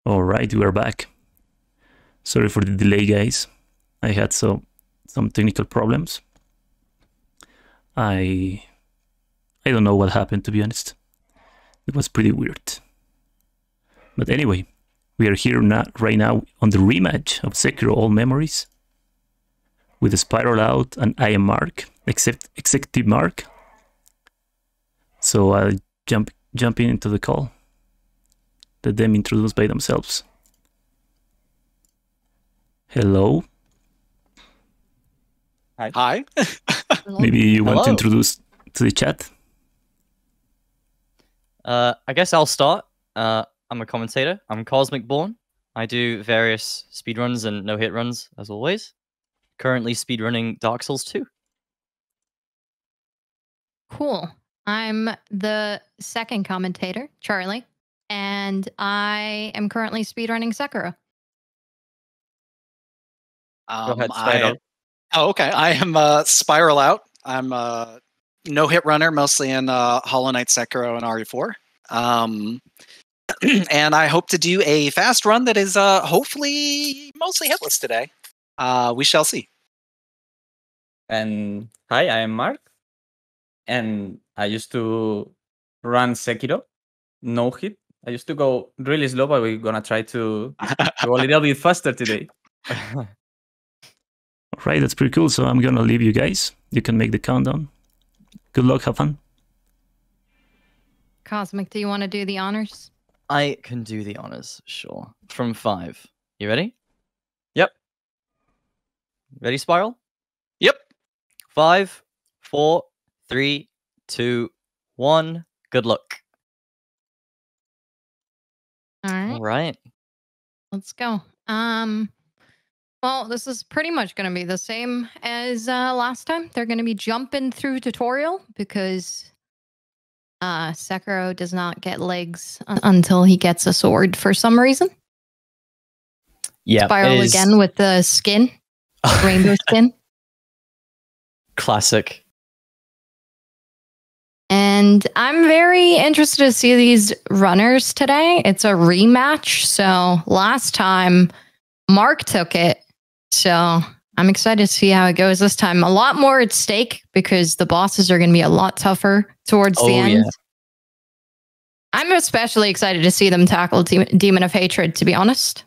All right, we are back. Sorry for the delay, guys. I had some technical problems. I don't know what happened, to be honest. It was pretty weird. But anyway, we are here right now on the rematch of Sekiro All Memories with the Spiral Out and IamMaarc, Executive Mark. So I'll jump into the call. Let them introduce by themselves. Hello. Hi. Maybe you want to introduce to the chat? I guess I'll start. I'm a commentator. I'm CosmicBorne. I do various speedruns and no-hit runs, as always. Currently speedrunning Dark Souls 2. Cool. I'm the second commentator, Charlie, and I am currently speedrunning Sekiro. Go ahead, Spiral. Okay. I am Spiral Out. I'm a no-hit runner, mostly in Hollow Knight, Sekiro, and RE4. And I hope to do a fast run that is hopefully mostly hitless today. We shall see. And hi, I am Mark. And I used to run Sekiro, no hit. I used to go really slow, but we're gonna try to go a little bit faster today. All right, that's pretty cool. So I'm gonna leave you guys. You can make the countdown. Good luck, have fun. Cosmic, do you want to do the honors? I can do the honors, sure. From 5. You ready? Yep. Ready, Spiral? Yep. 5, 4, 3, 2, 1. Good luck. All right. All right. Let's go. Well, this is pretty much going to be the same as last time. They're going to be jumping through tutorial because Sekiro does not get legs until he gets a sword for some reason. Yeah. Spiral again with the skin, rainbow skin. Classic. And I'm very interested to see these runners today. It's a rematch. So last time, Mark took it. So I'm excited to see how it goes this time. A lot more at stake because the bosses are going to be a lot tougher towards the end. Yeah. I'm especially excited to see them tackle Demon of Hatred, to be honest.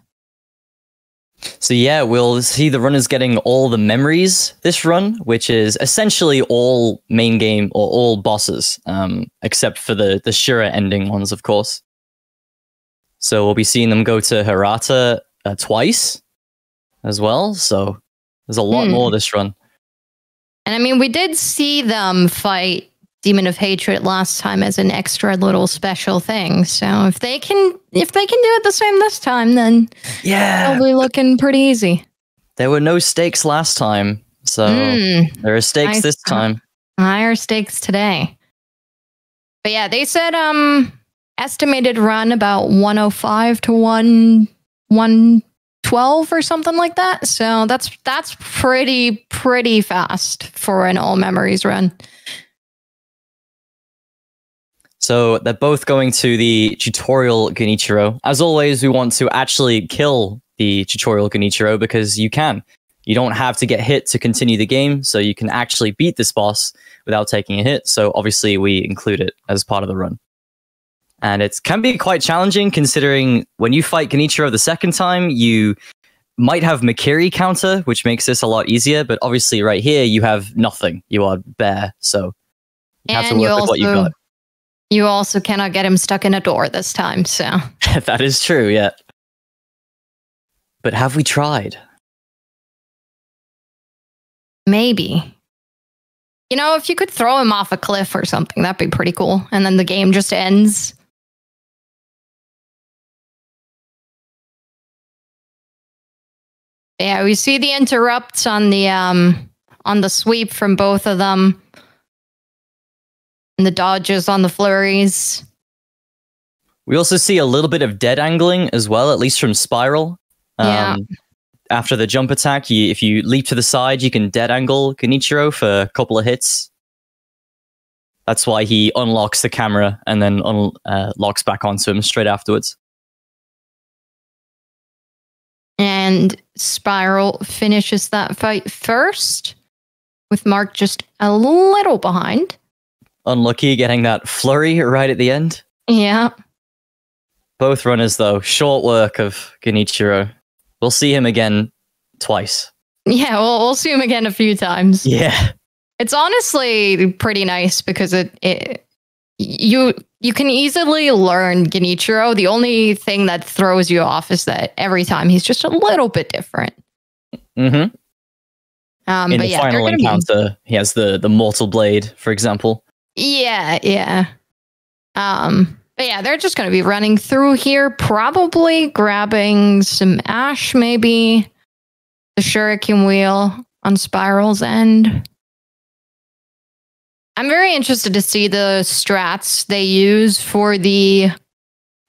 So yeah, we'll see the runners getting all the memories this run, which is essentially all main game or all bosses, except for the Shura ending ones, of course. So we'll be seeing them go to Hirata twice as well. So there's a lot more this run. And I mean, we did see them fight Demon of Hatred last time as an extra little special thing. So if they can do it the same this time, then yeah, they'll be looking pretty easy. There were no stakes last time, so there are stakes this time. Higher stakes today. But yeah, they said estimated run about 105 to 112 or something like that. So that's pretty fast for an all memories run. So they're both going to the tutorial Genichiro. As always, we want to actually kill the tutorial Genichiro because you can. You don't have to get hit to continue the game, so you can actually beat this boss without taking a hit. So obviously we include it as part of the run. And it can be quite challenging considering when you fight Genichiro the second time, you might have Makiri counter, which makes this a lot easier. But obviously right here, you have nothing. You are bare, so you have to work with what you've got. You also cannot get him stuck in a door this time, so. That is true, yeah. But have we tried? Maybe. You know, if you could throw him off a cliff or something, that'd be pretty cool. And then the game just ends. Yeah, we see the interrupts on the sweep from both of them. And the dodges on the flurries. We also see a little bit of dead angling as well, at least from Spiral. Yeah. After the jump attack, if you leap to the side, you can dead angle Genichiro for a couple of hits. That's why he unlocks the camera and then locks back onto him straight afterwards. And Spiral finishes that fight first, with Mark just a little behind. Unlucky getting that flurry right at the end. Yeah. Both runners, though, short work of Genichiro. We'll see him again twice. Yeah, we'll see him again a few times. Yeah. It's honestly pretty nice because you can easily learn Genichiro. The only thing that throws you off is that every time he's just a little bit different. Mm-hmm. In but the yeah, final encounter, he has the mortal blade, for example. Yeah. But yeah, they're just going to be running through here, probably grabbing some ash, maybe the shuriken wheel on Spiral's end. I'm very interested to see the strats they use for the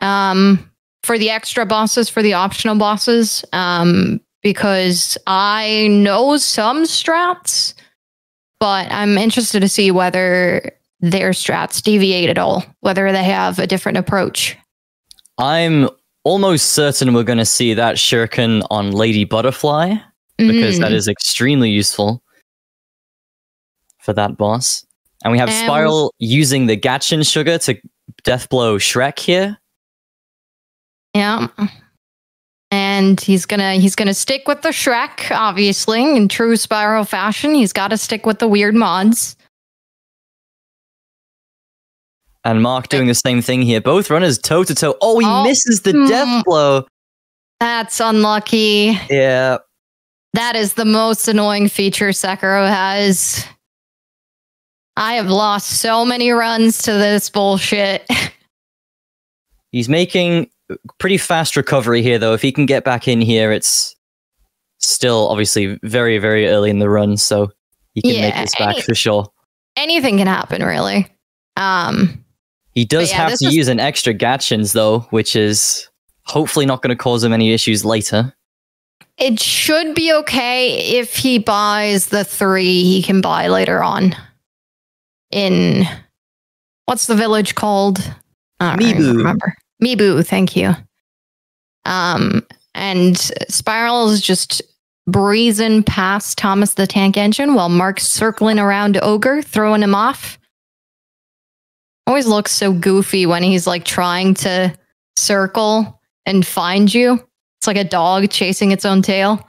extra bosses, for the optional bosses, because I know some strats, but I'm interested to see whether their strats deviate at all, whether they have a different approach. I'm almost certain we're going to see that shuriken on Lady Butterfly, because that is extremely useful for that boss. And we have Spiral using the Gatchin Sugar to deathblow Shrek here. Yeah. And he's gonna stick with the Shrek, obviously, in true Spiral fashion. He's got to stick with the weird mods. And Mark doing the same thing here. Both runners toe to toe. Oh, he misses the death blow. That's unlucky. Yeah. That is the most annoying feature Sekiro has. I have lost so many runs to this bullshit. He's making pretty fast recovery here, though. If he can get back in here, it's still obviously very, very early in the run, so he can make this back for sure. Anything can happen, really. He does have to use an extra Gatchins, though, which is hopefully not going to cause him any issues later. It should be okay if he buys the 3 he can buy later on. In what's the village called? I don't even remember. Mibu, thank you. And Spiral is just breezing past Thomas the Tank Engine while Mark's circling around Ogre, throwing him off. Always looks so goofy when he's like trying to circle and find you. It's like a dog chasing its own tail.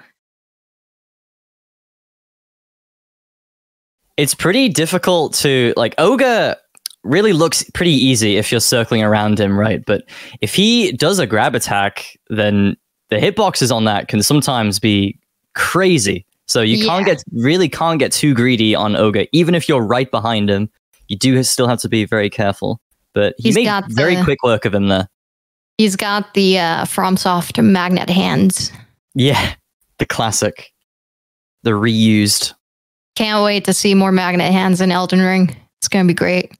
It's pretty difficult to, like, Ogre really looks pretty easy if you're circling around him, right? But if he does a grab attack, then the hitboxes on that can sometimes be crazy. So you really can't get too greedy on Ogre, even if you're right behind him. You do still have to be very careful. But he made very quick work of him there. He's got the FromSoft magnet hands. Yeah, the classic. The reused. Can't wait to see more magnet hands in Elden Ring. It's going to be great.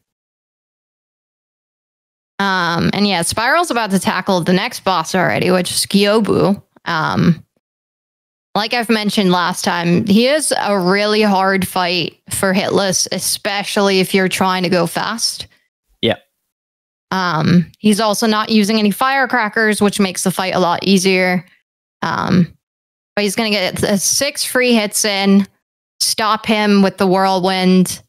And yeah, Spiral's about to tackle the next boss already, which is Kyobu. Like I've mentioned last time, he is a really hard fight for Hitless, especially if you're trying to go fast. Yeah. He's also not using any firecrackers, which makes the fight a lot easier. But he's going to get 6 free hits in, stop him with the whirlwind.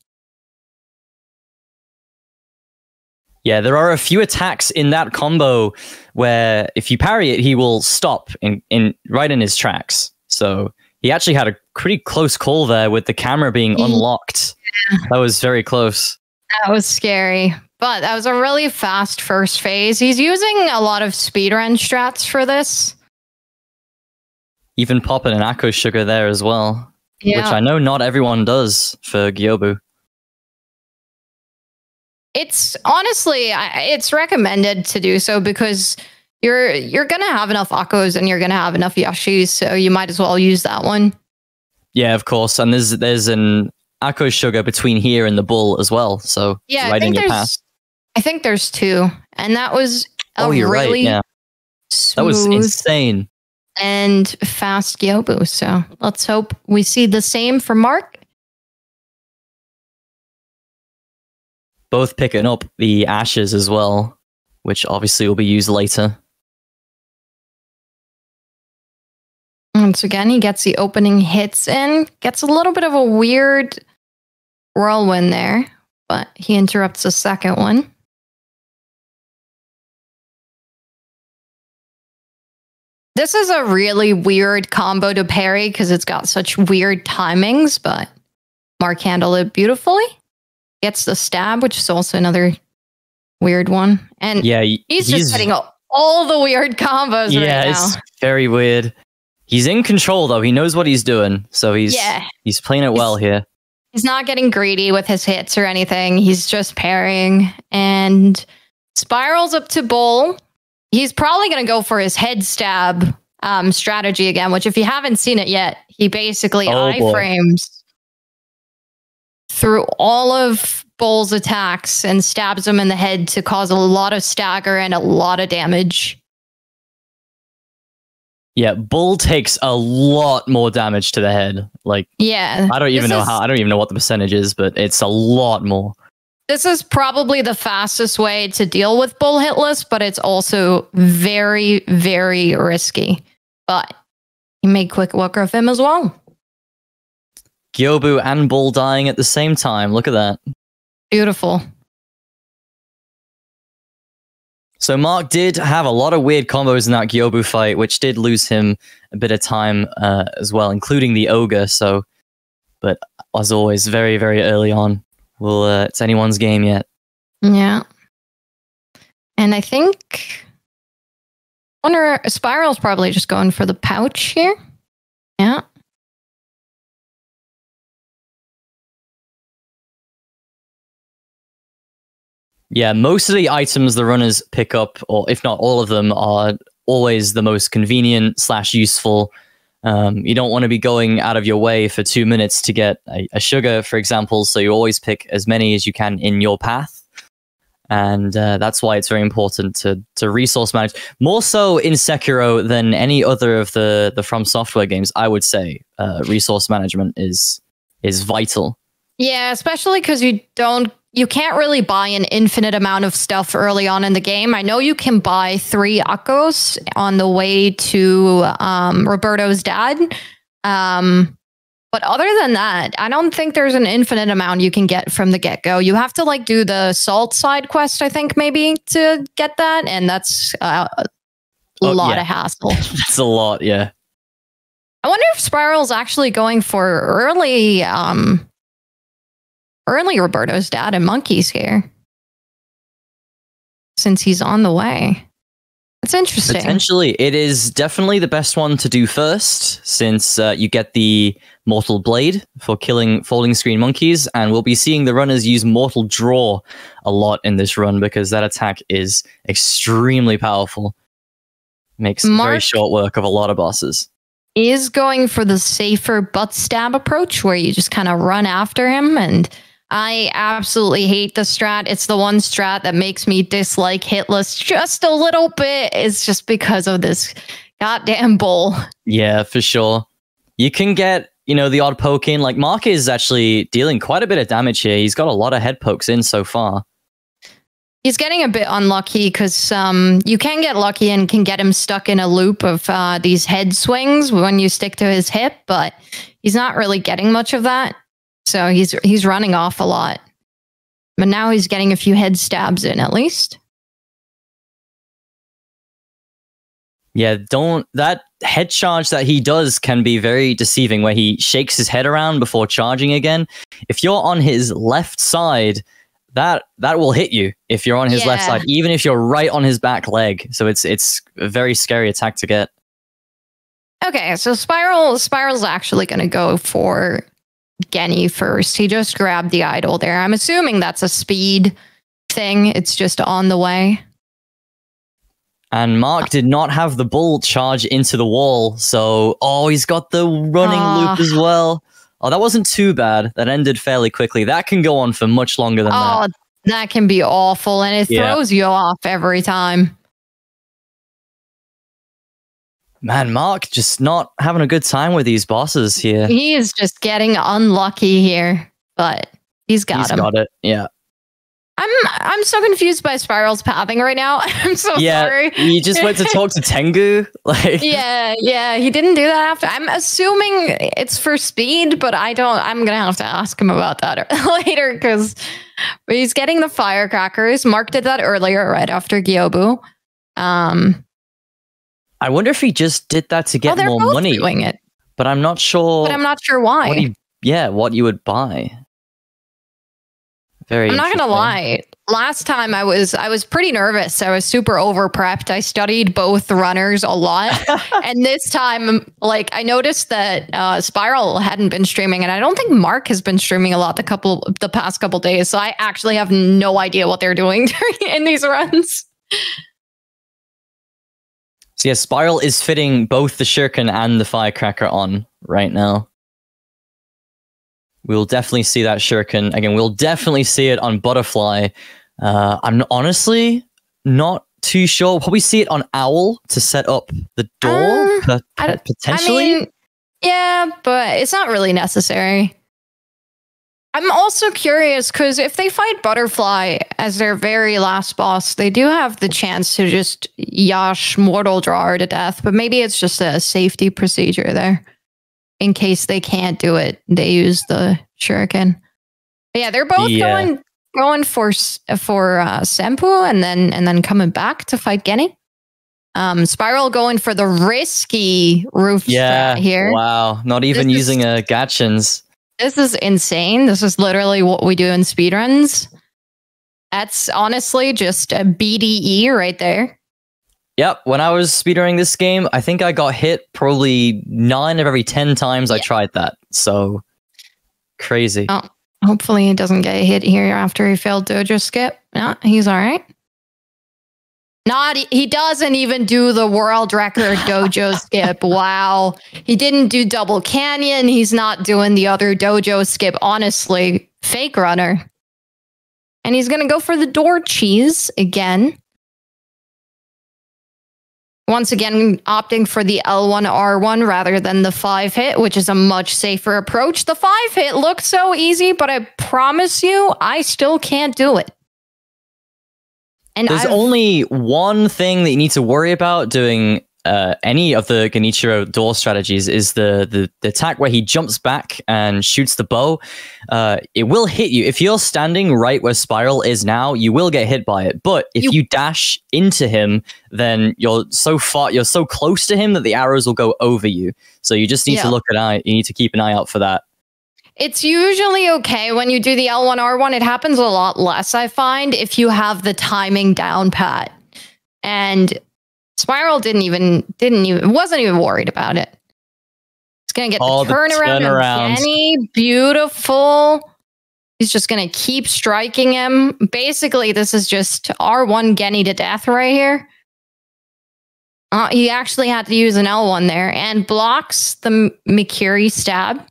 Yeah, there are a few attacks in that combo where if you parry it, he will stop right in his tracks. So he actually had a pretty close call there with the camera being unlocked. Yeah. That was very close. That was scary. But that was a really fast first phase. He's using a lot of speedrun strats for this. Even popping an Akko Sugar there as well. Yeah. Which I know not everyone does for Kyobu. It's honestly, it's recommended to do so because you're going to have enough Akkos and you're going to have enough Yoshis, so you might as well use that one. Yeah, of course. And there's an Akko Sugar between here and the bull as well, so yeah, right in your path. I think there's 2, and that was that was insane. And fast Kyobu, so let's hope we see the same for Mark. Both picking up the ashes as well, which obviously will be used later. Once again, he gets the opening hits in. Gets a little bit of a weird whirlwind there, but he interrupts the second one. This is a really weird combo to parry because it's got such weird timings, but Mark handled it beautifully. Gets the stab, which is also another weird one. And Yeah, he's just hitting all the weird combos right now. It's very weird. He's in control though. He knows what he's doing, so he's playing it well here. He's not getting greedy with his hits or anything. He's just parrying and spirals up to Bull. He's probably going to go for his head stab strategy again, which if you haven't seen it yet, he basically iframes through all of Bull's attacks and stabs him in the head to cause a lot of stagger and a lot of damage. Yeah, Bull takes a lot more damage to the head. Like, yeah, I don't even know what the percentage is, but it's a lot more. This is probably the fastest way to deal with Bull hitless, but it's also very, very risky. But he made quick work of him as well. Kyobu and Bull dying at the same time. Look at that. Beautiful. So Mark did have a lot of weird combos in that Kyobu fight, which did lose him a bit of time as well, including the Ogre. But as always, very, very early on. Well, it's anyone's game yet. Yeah. And I think Spiral's probably just going for the pouch here. Yeah. Yeah, most of the items the runners pick up, or if not all of them, are always the most convenient / useful. You don't want to be going out of your way for 2 minutes to get a sugar, for example, so you always pick as many as you can in your path. And that's why it's very important to resource manage. More so in Sekiro than any other of the From Software games, I would say. Resource management is vital. Yeah, especially because you can't really buy an infinite amount of stuff early on in the game. I know you can buy 3 Akos on the way to Roberto's dad. But other than that, I don't think there's an infinite amount you can get from the get-go. You have to do the salt side quest, I think, maybe, to get that. And that's a lot of hassle. That's a lot, yeah. I wonder if Spiral's actually going for early Roberto's dad and monkeys here, since he's on the way. That's interesting. Potentially. It is definitely the best one to do first, since you get the Mortal Blade for killing falling screen monkeys, and we'll be seeing the runners use Mortal Draw a lot in this run, because that attack is extremely powerful. Makes very short work of a lot of bosses. Is going for the safer butt stab approach, where you just kind of run after him, and I absolutely hate the strat. It's the one strat that makes me dislike Hitless just a little bit. It's just because of this goddamn Bull. Yeah, for sure. You can get, the odd poke in. Like, Mark is actually dealing quite a bit of damage here. He's got a lot of head pokes in so far. He's getting a bit unlucky because you can get lucky and can get him stuck in a loop of these head swings when you stick to his hip, but he's not really getting much of that. So he's running off a lot. But now he's getting a few head stabs in, at least. Yeah, that head charge that he does can be very deceiving, where he shakes his head around before charging again. If you're on his left side, that will hit you if you're on his left side, even if you're right on his back leg. So it's a very scary attack to get. Okay, so Spiral's actually going to go for Genny first. He just grabbed the idol there. I'm assuming that's a speed thing. It's just on the way. And Mark did not have the Bull charge into the wall, so he's got the running loop as well. Oh, that wasn't too bad. That ended fairly quickly. That can go on for much longer than that. Oh, that can be awful, and it throws you off every time. Man, Mark just not having a good time with these bosses here. He is just getting unlucky here, but he's got it, yeah. I'm so confused by Spiral's pathing right now. I'm so sorry. You just went to talk to Tengu. Like, yeah, he didn't do that after. I'm assuming it's for speed, but I'm gonna have to ask him about that later because he's getting the firecrackers. Mark did that earlier, right after Kyobu. I wonder if he just did that to get more money. Doing it, but I'm not sure. But I'm not sure why. What you would buy. I'm not gonna lie. Last time I was pretty nervous. I was super over prepped. I studied both runners a lot, and this time, like, I noticed that Spiral hadn't been streaming, and I don't think Mark has been streaming a lot the past couple days. So I actually have no idea what they're doing in these runs. So yeah, Spiral is fitting both the Shuriken and the Firecracker on right now. We'll definitely see that Shuriken. Again, we'll definitely see it on Butterfly. I'm honestly not too sure. We'll probably see it on Owl to set up the door, potentially. I mean, yeah, but it's not really necessary. I'm also curious because if they fight Butterfly as their very last boss, they do have the chance to just Yash Mortal Draw her to death, but maybe it's just a safety procedure there. In case they can't do it, they use the Shuriken. But yeah, they're both going for Senpu and then coming back to fight Genny. Spiral going for the risky roof strat here. Wow, not even using a Gatchins. This is insane. This is literally what we do in speedruns. That's honestly just a BDE right there. Yep, when I was speedrunning this game, I think I got hit probably 9 of every 10 times I tried that. So, crazy. Oh, hopefully he doesn't get hit here after he failed Dojo Skip. No, he's all right. He doesn't even do the world record Dojo Skip. Wow. He didn't do Double Canyon. He's not doing the other Dojo Skip. Honestly, fake runner. And he's going to go for the door cheese again. Once again, opting for the L1R1 rather than the 5-hit, which is a much safer approach. The 5-hit looks so easy, but I promise you, I still can't do it. And there's only one thing that you need to worry about doing any of the Genichiro door strategies is the attack where he jumps back and shoots the bow. It will hit you. If you're standing right where Spiral is now, you will get hit by it. But if you dash into him, then you're so close to him that the arrows will go over you. So you just need to you need to keep an eye out for that. It's usually okay when you do the L1R1. It happens a lot less, I find, if you have the timing down pat. And Spiral wasn't even worried about it. It's gonna get the turnaround. Genny, beautiful. He's just gonna keep striking him. Basically, this is just R1 Genny to death right here. He actually had to use an L1 there and blocks the Mikiri stab.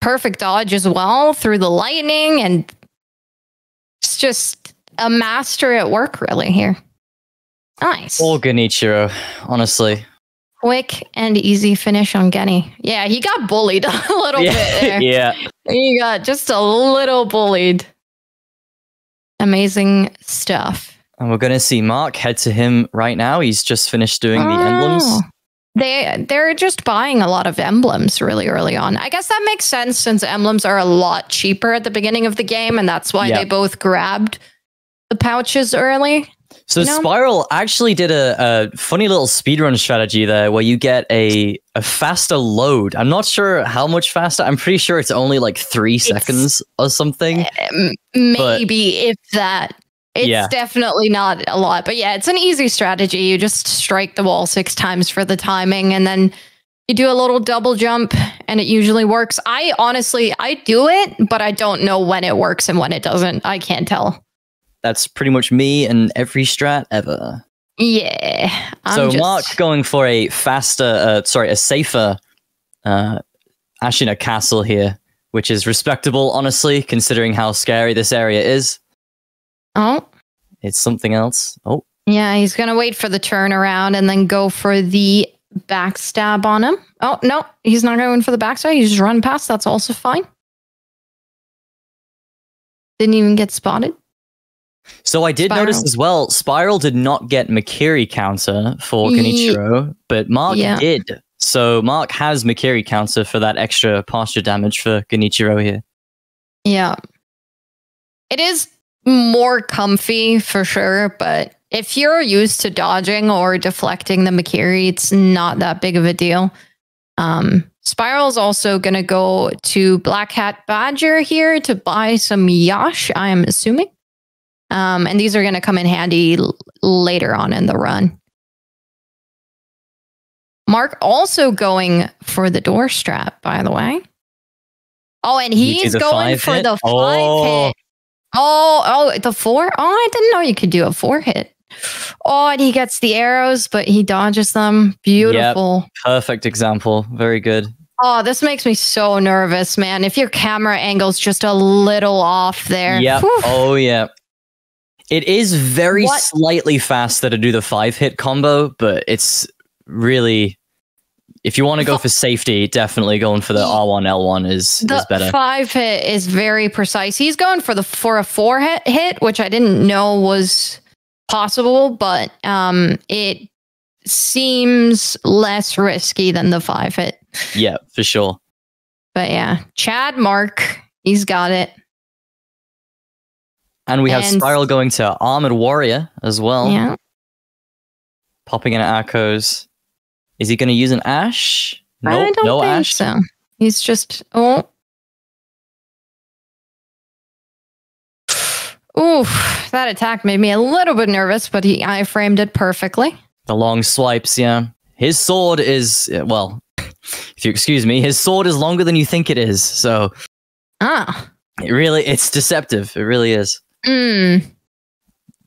Perfect dodge as well through the lightning, and it's just a master at work really here. Nice. All Genichiro, honestly. Quick and easy finish on Genny. Yeah, he got bullied a little bit there. Yeah. He got just a little bullied. Amazing stuff. And we're going to see Mark head to him right now. He's just finished doing the emblems. They're just buying a lot of emblems really early on. I guess that makes sense since emblems are a lot cheaper at the beginning of the game, and that's why they both grabbed the pouches early. So Spiral actually did a funny little speedrun strategy there where you get a faster load. I'm not sure how much faster. I'm pretty sure it's only like 3 seconds or something. Maybe if that. It's definitely not a lot. But yeah, it's an easy strategy. You just strike the wall 6 times for the timing, and then you do a little double jump, and it usually works. I do it, but I don't know when it works and when it doesn't. I can't tell. That's pretty much me and every strat ever. Yeah. Mark going for a faster, a safer Ashina Castle here, which is respectable, honestly, considering how scary this area is. Oh. It's something else. Oh. Yeah, he's going to wait for the turnaround and then go for the backstab on him. Oh, no, he's not going for the backstab. He's just run past. That's also fine. Didn't even get spotted. So I did notice as well, Spiral did not get Mikiri counter for Genichiro, but Mark did. So Mark has Mikiri counter for that extra posture damage for Genichiro here. Yeah. It is more comfy for sure, but if you're used to dodging or deflecting the Mikiri, it's not that big of a deal. Spiral's also going to go to Black Hat Badger here to buy some Yash, I am assuming. And these are going to come in handy later on in the run. Mark also going for the door strap, by the way. Oh, and he's going for the 5 hit. Oh, the 4? Oh, I didn't know you could do a 4 hit. Oh, and he gets the arrows, but he dodges them. Beautiful. Yep, perfect example. Very good. Oh, this makes me so nervous, man. If your camera angle's just a little off there. Yep. Oh, yeah. It is very slightly faster to do the 5-hit combo, but it's really... If you want to go for safety, definitely going for the R1, L1 is better. The 5-hit is very precise. He's going for a 4-hit, which I didn't know was possible, but it seems less risky than the 5-hit. Yeah, for sure. But yeah, Chad Mark, he's got it. And we have Spiral going to Armored Warrior as well. Yeah. Popping in Akos. Is he going to use an Ash? Nope, no Ash. So he's just Oof, that attack made me a little bit nervous, but I framed it perfectly. The long swipes, yeah. His sword is, well, if you excuse me, his sword is longer than you think it is. So it's deceptive. It really is.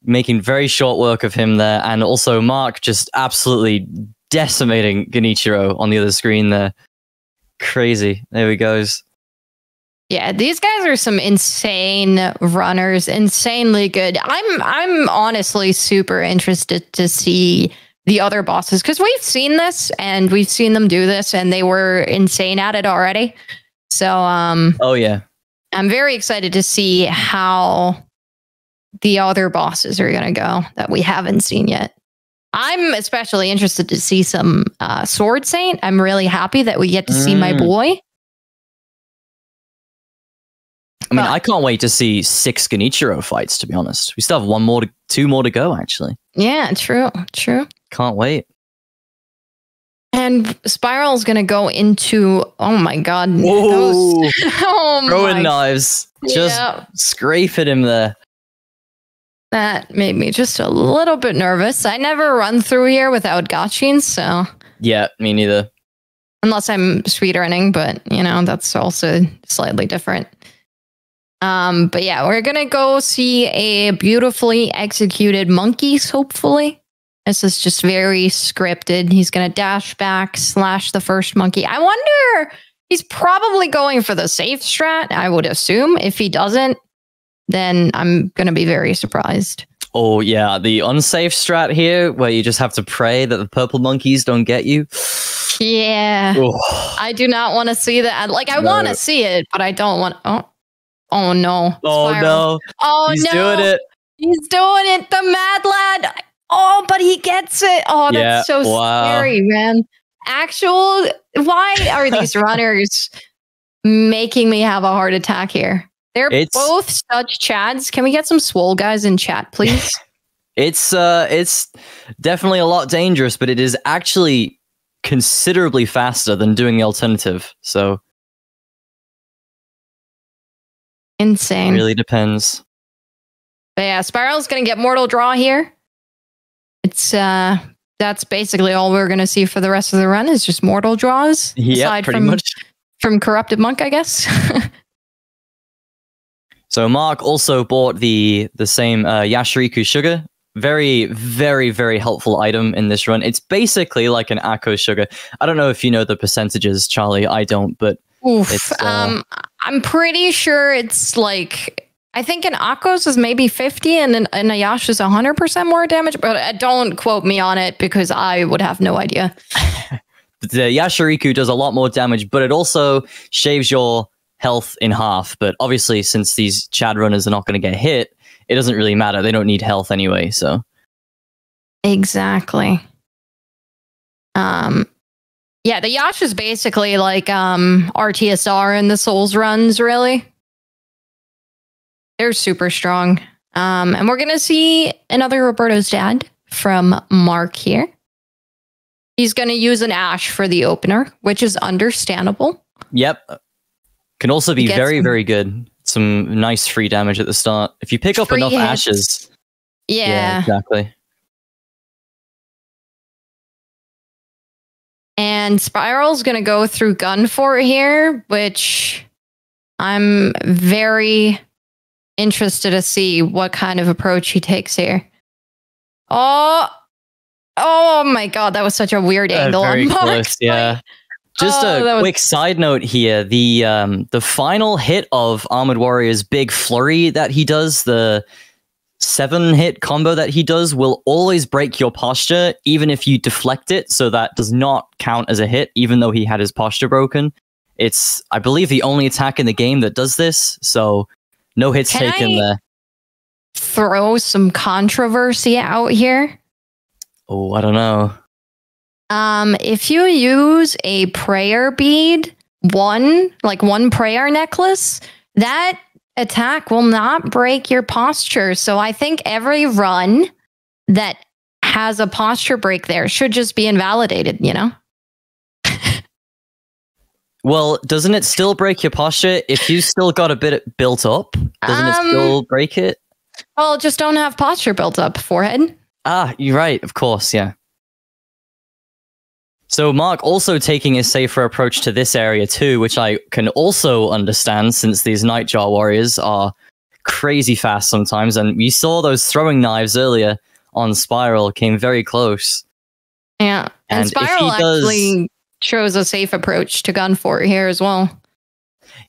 Making very short work of him there. And also Mark just absolutely decimating Genichiro on the other screen there. Crazy. There he goes. Yeah, these guys are some insane runners, insanely good. I'm honestly super interested to see the other bosses because we've seen this and we've seen them do this and they were insane at it already. So oh yeah. I'm very excited to see how the other bosses are going to go that we haven't seen yet. I'm especially interested to see some Sword Saint. I'm really happy that we get to see my boy. I mean, I can't wait to see 6 Genichiro fights, to be honest. We still have 2 more to go, actually. Yeah, true. Can't wait. And Spiral's going to go into, oh my God. Whoa. Throwing knives. Just scrape at him there. That made me just a little bit nervous. I never run through here without gotchins, so... Yeah, me neither. Unless I'm speedrunning, but, that's also slightly different. But yeah, we're gonna go see a beautifully executed monkeys, hopefully. This is just very scripted. He's gonna dash back, slash the first monkey. I wonder, he's probably going for the safe strat, I would assume. If he doesn't, then I'm gonna be very surprised. Oh yeah, the unsafe strat here, where you just have to pray that the purple monkeys don't get you. Yeah. Oh. I do not want to see that. Like, I want to see it, but I don't want... Oh no. Oh no. Oh He's no. doing it. He's doing it. The mad lad. Oh, but he gets it. Oh, that's so scary, man. Why are these runners making me have a heart attack here? They're both such chads. Can we get some swole guys in chat, please? It's definitely a lot dangerous, but it is actually considerably faster than doing the alternative. So insane. It really depends. But yeah, Spiral's gonna get Mortal Draw here. It's that's basically all we're gonna see for the rest of the run is just Mortal Draws. Yeah, pretty much. From Corrupted Monk, I guess. So Mark also bought the same Yashiriku Sugar. Very, very, very helpful item in this run. It's basically like an Akko Sugar. I don't know if you know the percentages, Charlie. I don't, but oof. I'm pretty sure it's like, I think an Akko's is maybe 50 and a Yash is 100% more damage, but don't quote me on it because I would have no idea. The Yashiriku does a lot more damage, but it also shaves your health in half. But obviously, since these Chad runners are not going to get hit, it doesn't really matter. They don't need health anyway. So exactly. Yeah, the Yash is basically like RTSR in the Souls runs, really. They're super strong. And we're going to see another Roberto's dad from Mark here. He's going to use an Ash for the opener, which is understandable. Yep. Can also be very, very good. Some nice free damage at the start. If you pick up enough hits. Ashes. Yeah, exactly. And Spiral's going to go through Gunfort here, which I'm very interested to see what kind of approach he takes here. Oh my god, that was such a weird angle very on Mark's close, yeah. fight. Just a quick side note here. The final hit of Armored Warrior's big flurry that he does, the 7-hit combo that he does, will always break your posture, even if you deflect it. So that does not count as a hit, even though he had his posture broken. It's, I believe, the only attack in the game that does this. So no hits taken there. Throw some controversy out here. Oh, I don't know. If you use a prayer bead, one prayer necklace, that attack will not break your posture. So I think every run that has a posture break there should just be invalidated, you know? Well, doesn't it still break your posture if you still got a bit built up? Doesn't it still break it? Well, just don't have posture built up, forehead. Ah, you're right. Of course, yeah. So Mark also taking a safer approach to this area too, which I can also understand since these Nightjar warriors are crazy fast sometimes. And we saw those throwing knives earlier on Spiral came very close. Yeah, and Spiral actually chose a safe approach to Gunfort here as well.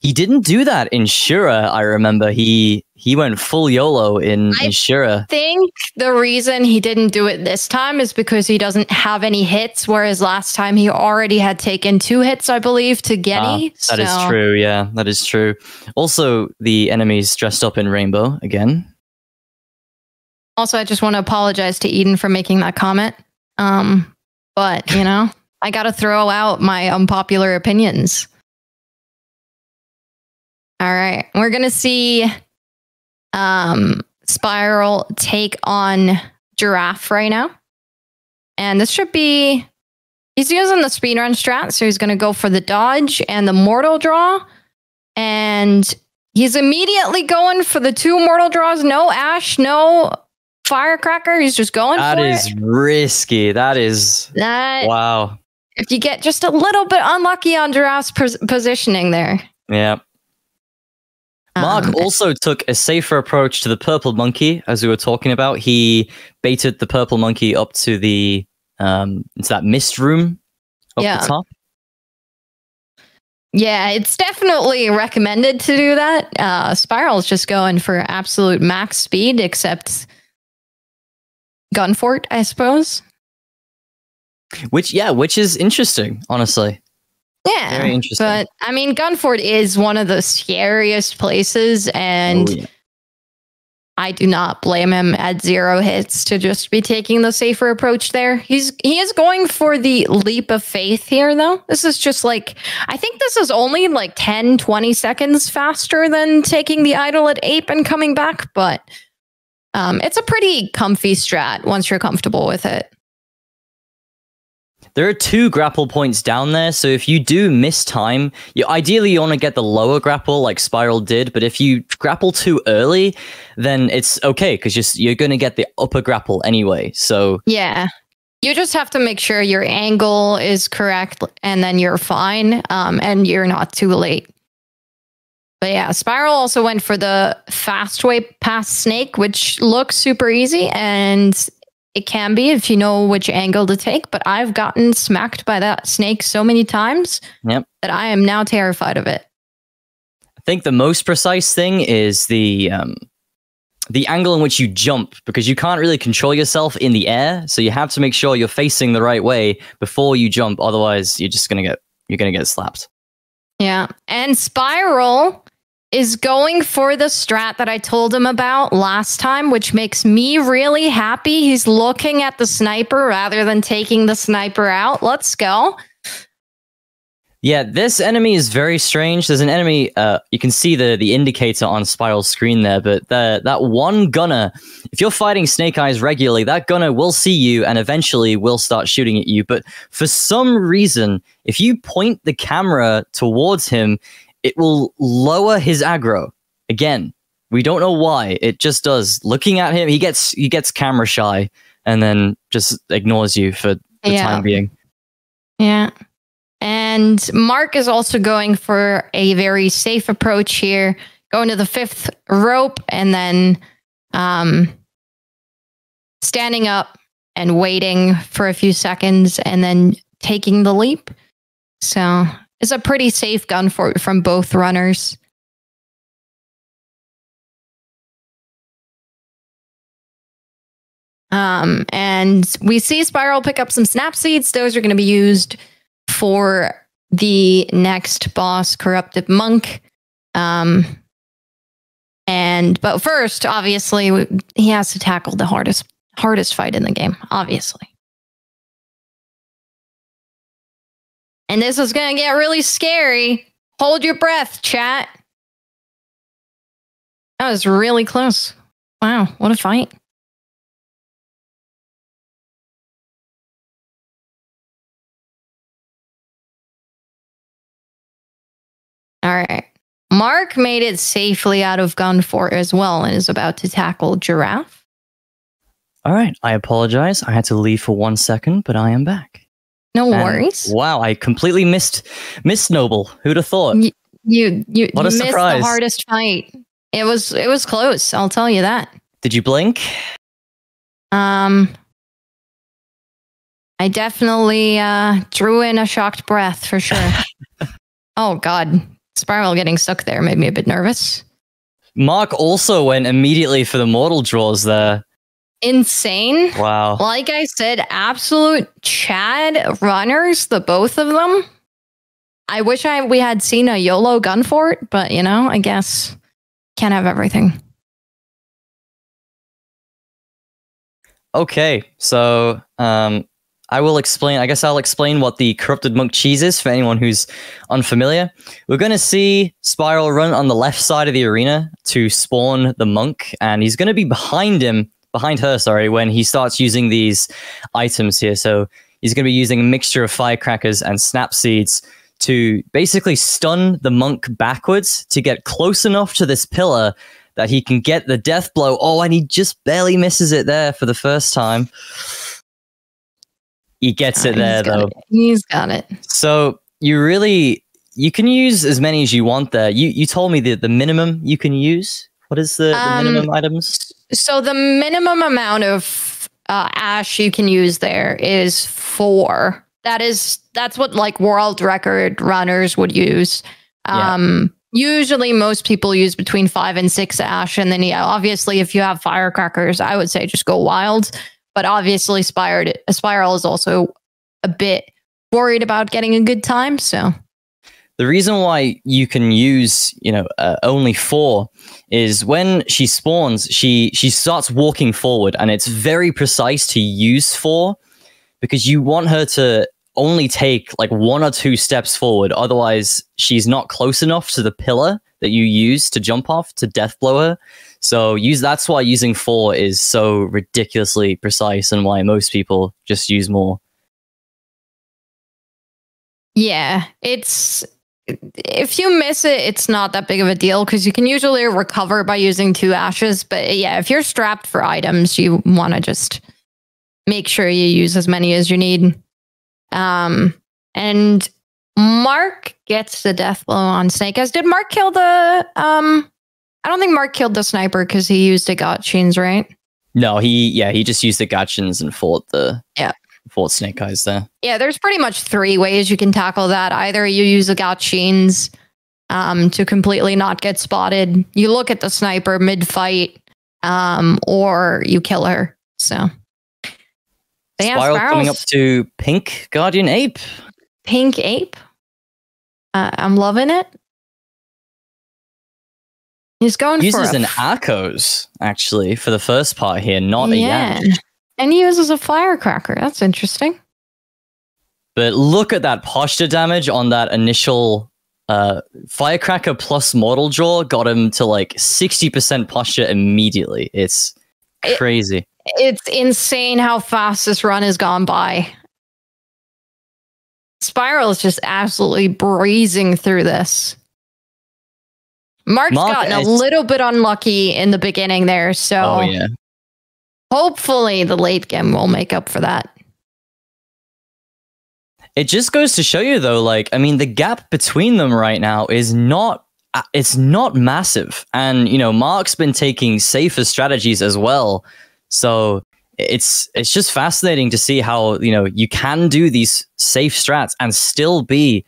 He didn't do that in Shura, I remember. He went full YOLO in Shura. I think the reason he didn't do it this time is because he doesn't have any hits, whereas last time he already had taken 2 hits, I believe, to Getty. That is true, yeah, that is true. Also, the enemies dressed up in rainbow again. Also, I just want to apologize to Eden for making that comment. But, you know, I got to throw out my unpopular opinions. All right, we're going to see Spiral take on Giraffe right now. And this should be... He's using the speedrun strat, so he's going to go for the dodge and the mortal draw. And he's immediately going for the 2 mortal draws. No Ash, no Firecracker. He's just going for it. That is risky. That is... wow. If you get just a little bit unlucky on Giraffe's positioning there. Yeah. Mark also took a safer approach to the purple monkey, as we were talking about. He baited the purple monkey up to the into that mist room up the top. Yeah, it's definitely recommended to do that. Spiral's just going for absolute max speed, except Gunfort, I suppose. Which is interesting, honestly. Yeah, very interesting. But I mean, Gunfort is one of the scariest places, and I do not blame him at 0 hits to just be taking the safer approach there. He is going for the leap of faith here, though. This is just like, I think this is only like 10, 20 seconds faster than taking the idol at Ape and coming back, but it's a pretty comfy strat once you're comfortable with it. There are 2 grapple points down there, so if you do miss time, ideally you want to get the lower grapple like Spiral did, but if you grapple too early, then it's okay, because you're going to get the upper grapple anyway, so... Yeah, you just have to make sure your angle is correct, and then you're fine, and you're not too late. But yeah, Spiral also went for the fast way past Snake, which looks super easy, and... It can be if you know which angle to take, but I've gotten smacked by that snake so many times that I am now terrified of it. I think the most precise thing is the angle in which you jump, because you can't really control yourself in the air, so you have to make sure you're facing the right way before you jump. Otherwise, you're gonna get slapped. Yeah. And Spiral is going for the strat that I told him about last time, which makes me really happy. He's looking at the sniper rather than taking the sniper out. Let's go. Yeah, this enemy is very strange. There's an enemy, you can see the indicator on Spiral's screen there, but that one gunner, if you're fighting Snake Eyes regularly, that gunner will see you and eventually will start shooting at you. But for some reason, if you point the camera towards him, it will lower his aggro. Again, we don't know why. It just does. Looking at him, he gets camera shy and then just ignores you for the time being. Yeah. And Mark is also going for a very safe approach here, going to the 5th rope and then standing up and waiting for a few seconds and then taking the leap. So it's a pretty safe gun from both runners. And we see Spiral pick up some snap seeds. Those are going to be used for the next boss, Corrupted Monk. But first, obviously, he has to tackle the hardest fight in the game, obviously. And this is going to get really scary. Hold your breath, chat. That was really close. Wow, what a fight. All right. Mark made it safely out of gun 4 as well and is about to tackle Giraffe. All right. I apologize. I had to leave for 1 second, but I am back. No worries. Wow, I completely missed Noble. Who'd have thought? You what a missed surprise. The hardest fight. It was close, I'll tell you that. Did you blink? I definitely drew in a shocked breath for sure. Oh God. Spiral getting stuck there made me a bit nervous. Mark also went immediately for the mortal draws there. Insane. Wow. Like I said, absolute Chad runners, the both of them. I wish we had seen a YOLO gun for it, but I guess can't have everything. Okay, so I will explain. I guess I'll explain what the Corrupted Monk cheese is for anyone who's unfamiliar. We're going to see Spiral run on the left side of the arena to spawn the monk, and he's going to be behind her, when he starts using these items here. So he's going to be using a mixture of firecrackers and snap seeds to basically stun the monk backwards to get close enough to this pillar that he can get the death blow. Oh, and he just barely misses it there for the first time. He gets it there, though. He's got it. So you can use as many as you want there. You told me the minimum you can use. What is the minimum items? So the minimum amount of ash you can use there is 4. That's what like world record runners would use. Usually most people use between 5 and 6 ash. And then, obviously if you have firecrackers, I would say just go wild. But obviously Spiral is also a bit worried about getting a good time. So the reason why you can use, only 4 is when she spawns, she starts walking forward, and it's very precise to use 4 because you want her to only take like 1 or 2 steps forward. Otherwise, she's not close enough to the pillar that you use to jump off to death blow her. So that's why using 4 is so ridiculously precise and why most people just use more. Yeah, if you miss it, it's not that big of a deal because you can usually recover by using 2 ashes. But yeah, if you're strapped for items, you want to just make sure you use as many as you need. And Mark gets the death blow on Snake Eyes. Did Mark kill the I don't think Mark killed the sniper because he used the Gotchins, right? No, he just used the Gotchins and fought Snake Eyes there. Yeah, there's pretty much 3 ways you can tackle that. Either you use the Gotchins to completely not get spotted. You look at the sniper mid-fight, or you kill her. So Spiral coming up to Pink Guardian Ape. Pink Ape? I'm loving it. He's going Uses for an Arcos, actually, for the first part here, not a Yam. And he uses a firecracker. That's interesting. But look at that posture damage on that initial firecracker plus mortal jaw got him to like 60% posture immediately. It's crazy. It's insane how fast this run has gone by. Spiral is just absolutely breezing through this. Mark's gotten a little bit unlucky in the beginning there, so hopefully the late game will make up for that. It just goes to show you, though, like, I mean, the gap between them right now is not, it's not massive. And, you know, Mark's been taking safer strategies as well. So it's just fascinating to see how, you know, you can do these safe strats and still be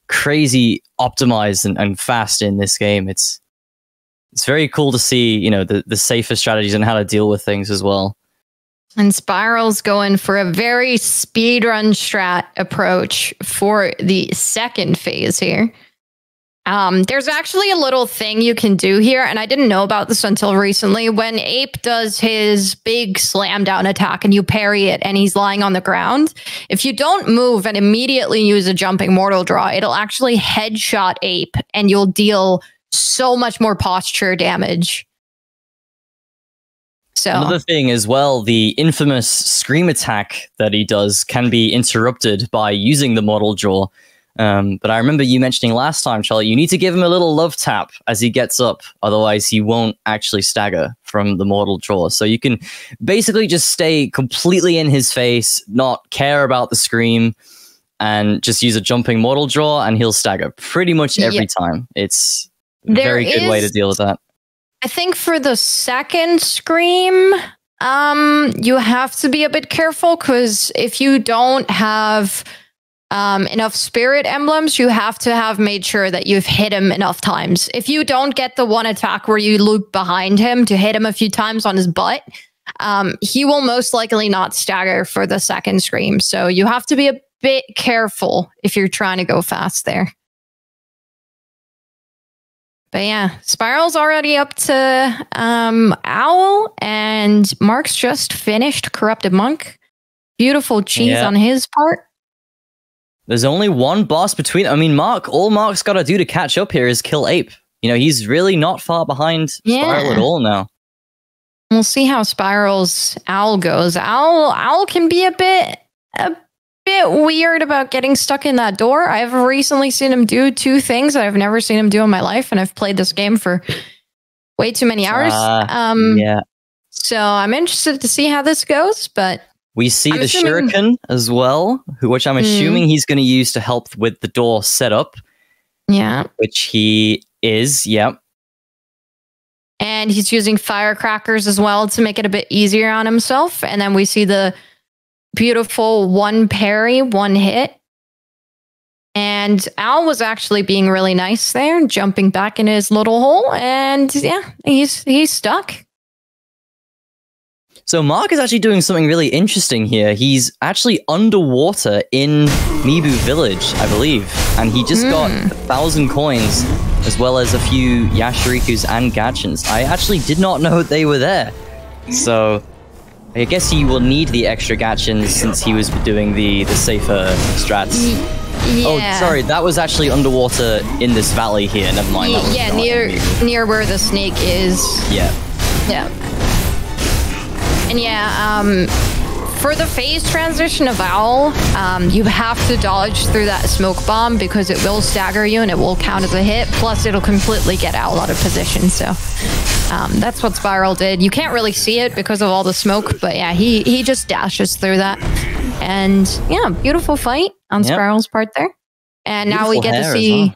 crazy optimized and fast in this game. It's very cool to see, you know, the safer strategies and how to deal with things as well. And Spiral's going for a very speedrun strat approach for the second phase here. There's actually a little thing you can do here, and I didn't know about this until recently. When Ape does his big slam down attack and you parry it and he's lying on the ground, if you don't move and immediately use a jumping mortal draw, it'll actually headshot Ape and you'll deal so much more posture damage. So another thing as well, the infamous scream attack that he does can be interrupted by using the mortal jaw. But I remember you mentioning last time, Charlie, you need to give him a little love tap as he gets up. Otherwise, he won't actually stagger from the mortal jaw. So you can basically just stay completely in his face, not care about the scream, and just use a jumping mortal jaw, and he'll stagger pretty much every time. It's a very good way to deal with that. I think for the second scream, you have to be a bit careful, because if you don't have enough spirit emblems, you have to have made sure that you've hit him enough times. If you don't get the one attack where you loop behind him to hit him a few times on his butt, he will most likely not stagger for the second scream. So you have to be a bit careful if you're trying to go fast there. But yeah, Spiral's already up to Owl, and Mark's just finished Corrupted Monk. Beautiful cheese on his part. There's only one boss between. I mean, all Mark's got to do to catch up here is kill Ape. You know, he's really not far behind Spiral at all now. We'll see how Spiral's Owl goes. Owl can be a bit weird about getting stuck in that door. I've recently seen him do two things that I've never seen him do in my life, and I've played this game for way too many hours. So I'm interested to see how this goes, but we see the shuriken as well, which I'm assuming he's going to use to help with the door setup. Yeah. Which he is, yep. And he's using firecrackers as well to make it a bit easier on himself. And then we see the beautiful one parry, one hit. And Owl was actually being really nice there, jumping back in his little hole. And yeah, he's stuck. So Mark is actually doing something really interesting here. He's actually underwater in Mibu Village, I believe. And he just got 1,000 coins, as well as a few Yashirikus and Gachins. I actually did not know they were there. So I guess he will need the extra Gachins since he was doing the safer strats. Yeah. Oh, sorry, that was actually underwater in this valley here. Never mind. Yeah, near where the snake is. Yeah. Yeah. And yeah, for the phase transition of Owl, you have to dodge through that smoke bomb because it will stagger you and it will count as a hit. Plus, it'll completely get Owl out of position. So that's what Spiral did. You can't really see it because of all the smoke, but yeah, he just dashes through that. And yeah, beautiful fight on Spiral's part there. And now we get to see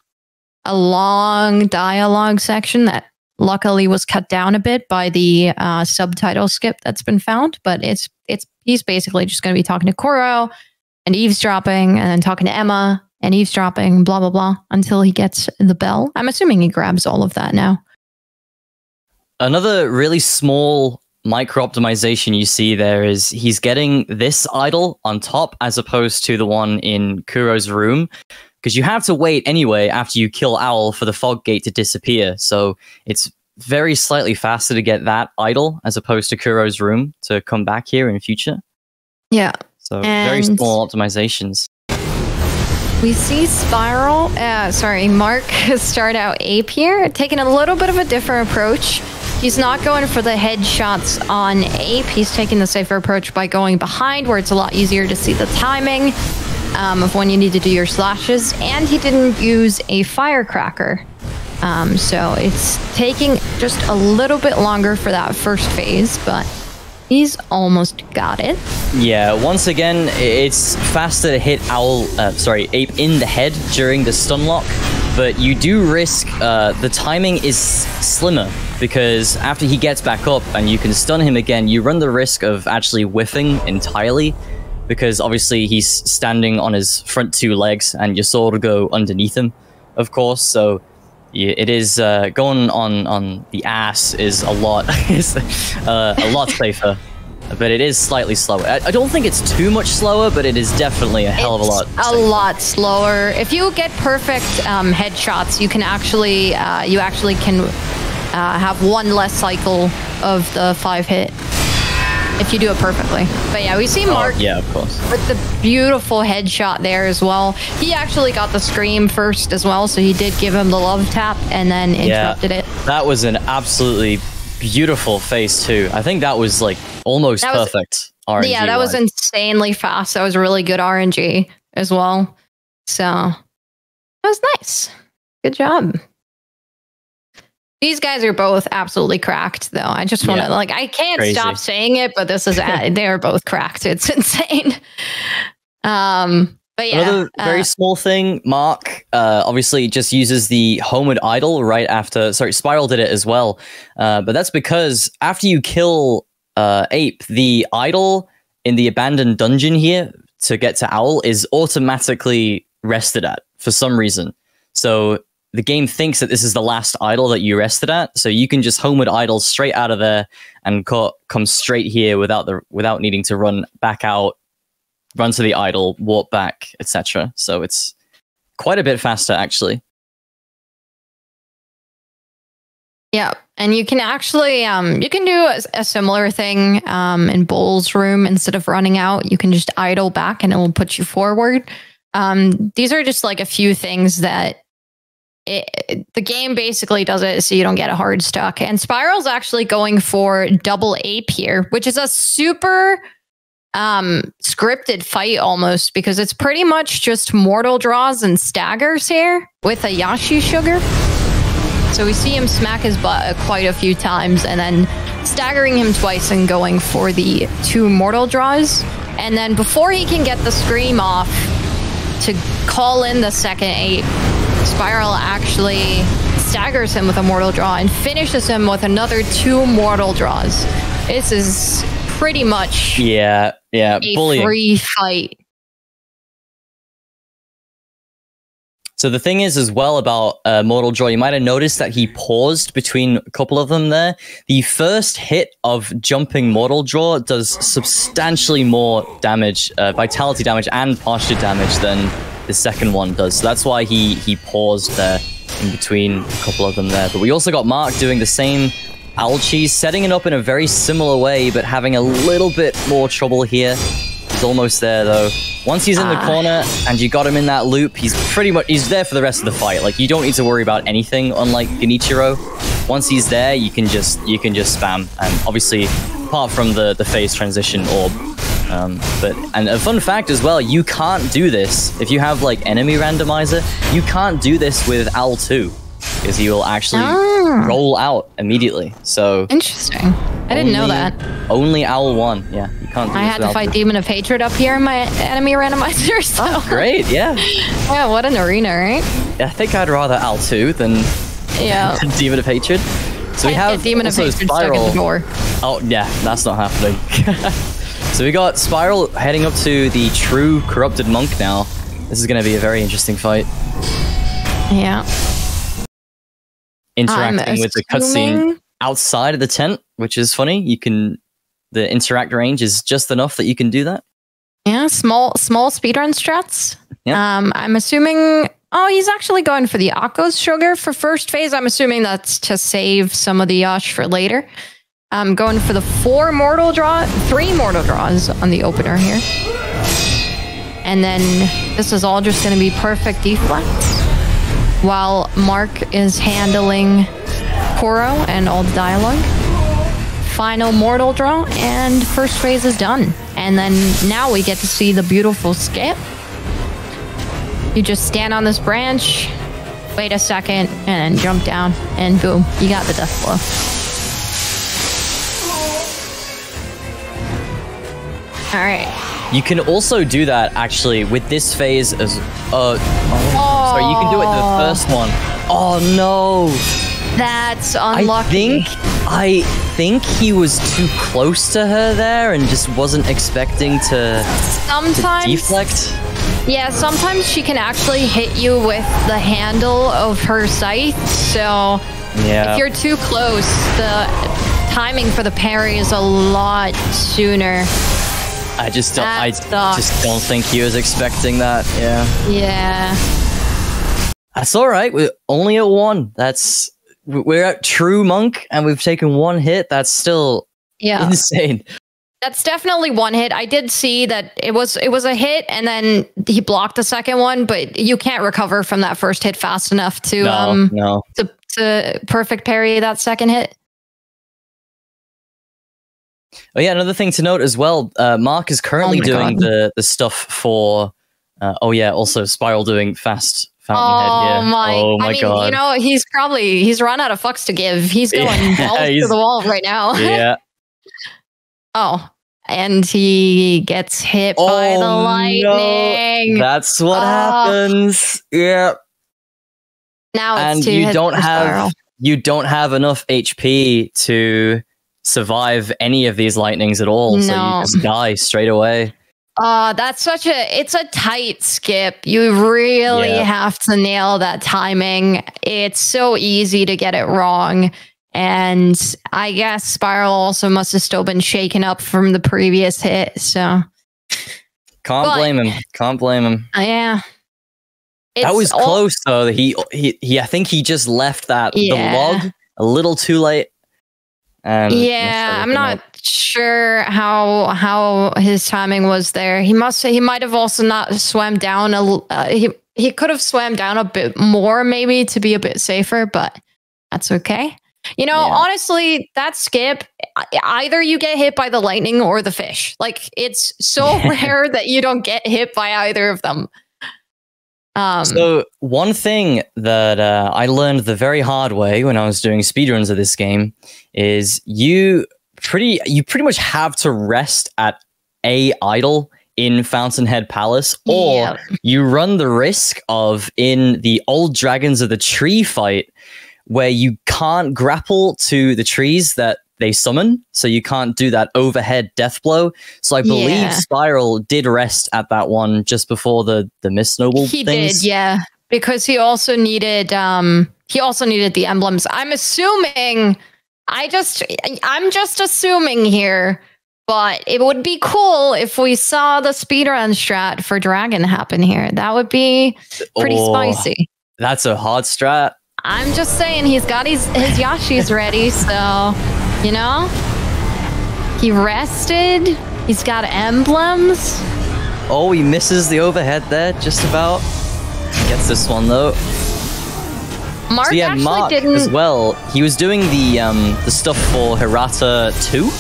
a long dialogue section that luckily was cut down a bit by the subtitle skip that's been found, but he's basically just going to be talking to Koro and eavesdropping, and then talking to Emma and eavesdropping, blah blah blah, until he gets the bell. I'm assuming he grabs all of that now. Another really small micro optimization you see there is he's getting this idol on top as opposed to the one in Kuro's room, because because you have to wait anyway after you kill Owl for the fog gate to disappear. So it's very slightly faster to get that idol as opposed to Kuro's room to come back here in future. Yeah. So very small optimizations. We see Mark start out Ape here, taking a little bit of a different approach. He's not going for the headshots on Ape. He's taking the safer approach by going behind, where it's a lot easier to see the timing of when you need to do your slashes. And he didn't use a firecracker. So it's taking just a little bit longer for that first phase, but he's almost got it. Yeah, once again, it's faster to hit Ape in the head during the stun lock, but you do risk, the timing is slimmer, because after he gets back up and you can stun him again, you run the risk of actually whiffing entirely, because obviously he's standing on his front two legs and your sword will go underneath him, of course, so yeah, it is going on the ass is a lot a lot safer, but it is slightly slower. I don't think it's too much slower, but it is definitely a hell of a lot. A lot slower. If you get perfect headshots, you can actually have one less cycle of the 5-hit if you do it perfectly. But yeah, we see Mark yeah, of course, with the beautiful headshot there as well. He actually got the scream first as well, so he did give him the love tap and then interrupted it. That was an absolutely beautiful phase too. I think that was like almost perfect RNG. Yeah, that was insanely fast. That was really good RNG as well. So that was nice. Good job. These guys are both absolutely cracked, though. I just want to, I can't stop saying it, but this is, they are both cracked. It's insane. But yeah. Another very small thing, Mark obviously just uses the homeward idol right after, Spiral did it as well. But that's because after you kill Ape, the idol in the abandoned dungeon here to get to Owl is automatically rested at for some reason. So the game thinks that this is the last idol that you rested at, so you can just homeward idol straight out of there and come straight here without needing to run back out, run to the idol, warp back, etc. So it's quite a bit faster, actually. Yeah, and you can actually you can do a similar thing in Bull's room. Instead of running out, you can just idle back and it will put you forward. These are just like a few things that the game basically does it so you don't get a hard stuck. And Spiral's actually going for double Ape here, which is a super scripted fight almost, because it's pretty much just mortal draws and staggers here with a Yashi Sugar. So we see him smack his butt quite a few times and then staggering him twice and going for the 2 mortal draws. And then before he can get the scream off to call in the second Ape, Spiral actually staggers him with a mortal draw and finishes him with another 2 mortal draws. This is pretty much a bullying. Free fight. So the thing is as well about Mortal Draw, you might have noticed that he paused between a couple of them there. The first hit of jumping Mortal Draw does substantially more damage, vitality damage and posture damage than the second one does. So that's why he paused there in between a couple of them there. But we also got Mark doing the same Owl Cheese, setting it up in a very similar way, but having a little bit more trouble here. He's almost there though. Once he's in the corner and you got him in that loop, he's there for the rest of the fight. Like, you don't need to worry about anything, unlike Genichiro. Once he's there, you can just spam. And obviously, apart from the phase transition orb. And a fun fact as well, you can't do this if you have like enemy randomizer. You can't do this with Owl 2 because he will actually roll out immediately. So interesting. I didn't know that. Only Owl 1. Yeah, you can't. I had to fight Demon of Hatred up here in my enemy randomizer. So. Oh, great! Yeah. Yeah, what an arena, right? Yeah, I think I'd rather Owl 2 than Demon of Hatred. So we have Demon of Hatred stuck in the door. Oh yeah, that's not happening. So we got Spiral heading up to the true corrupted monk now. This is going to be a very interesting fight. Yeah. Interacting with the cutscene outside of the tent, which is funny. The interact range is just enough that you can do that. Yeah, small speedrun strats. Yeah. I'm assuming Oh, he's actually going for the Akko's Sugar for first phase. I'm assuming that's to save some of the Yash for later. I'm going for the 3 mortal draws on the opener here. And then this is all just going to be perfect deflects while Mark is handling Koro and all the dialogue. Final mortal draw and first phase is done. And then now we get to see the beautiful skip. You just stand on this branch, wait a second, and then jump down, and boom, you got the death blow. All right. You can also do that actually with this phase as sorry, you can do it in the first one. Oh no. That's unlucky. I think he was too close to her there and just wasn't expecting to deflect. Yeah, sometimes she can actually hit you with the handle of her scythe. So if you're too close, the timing for the parry is a lot sooner. I just don't think he was expecting that. Yeah. That's all right. We're only at 1. We're at true monk and we've taken 1 hit. That's still insane. That's definitely 1 hit. I did see that it was a hit and then he blocked the second one, but you can't recover from that first hit fast enough to to perfect parry that second hit. Oh yeah, another thing to note as well, Mark is currently doing the stuff for also Spiral doing fast Fountainhead. Oh my god. You know, he's run out of fucks to give. He's going balls to the wall right now. Yeah. Oh, and he gets hit by the lightning. No. That's what happens. Yeah. Now it's you don't have enough HP to survive any of these lightnings at all. No. So you just die straight away. That's it's a tight skip. You really have to nail that timing. It's so easy to get it wrong. And I guess Spiral also must have still been shaken up from the previous hit. So can't blame him. Yeah. That was close though. He I think he just left the log a little too late. I'm not sure how his timing was there. He might have also not swam down he could have swam down a bit more maybe to be a bit safer, but that's okay. You know, honestly, that skip, either you get hit by the lightning or the fish. Like, it's so rare that you don't get hit by either of them. So one thing that I learned the very hard way when I was doing speedruns of this game is you pretty much have to rest at a idol in Fountainhead Palace, or you run the risk of in the old Dragons of the Tree fight where you can't grapple to the trees that they summon, so you can't do that overhead death blow. So I believe Spiral did rest at that one just before the Mist Noble things. He did, yeah, because he also needed the emblems. I'm assuming, I'm just assuming here, but it would be cool if we saw the speedrun strat for Dragon happen here. That would be pretty spicy. That's a hard strat. I'm just saying, he's got his Yashis ready, so, you know, he rested, he's got emblems. Oh, he misses the overhead there, just about. Gets this one, though. Mark Mark didn't... as well, he was doing the stuff for Hirata 2,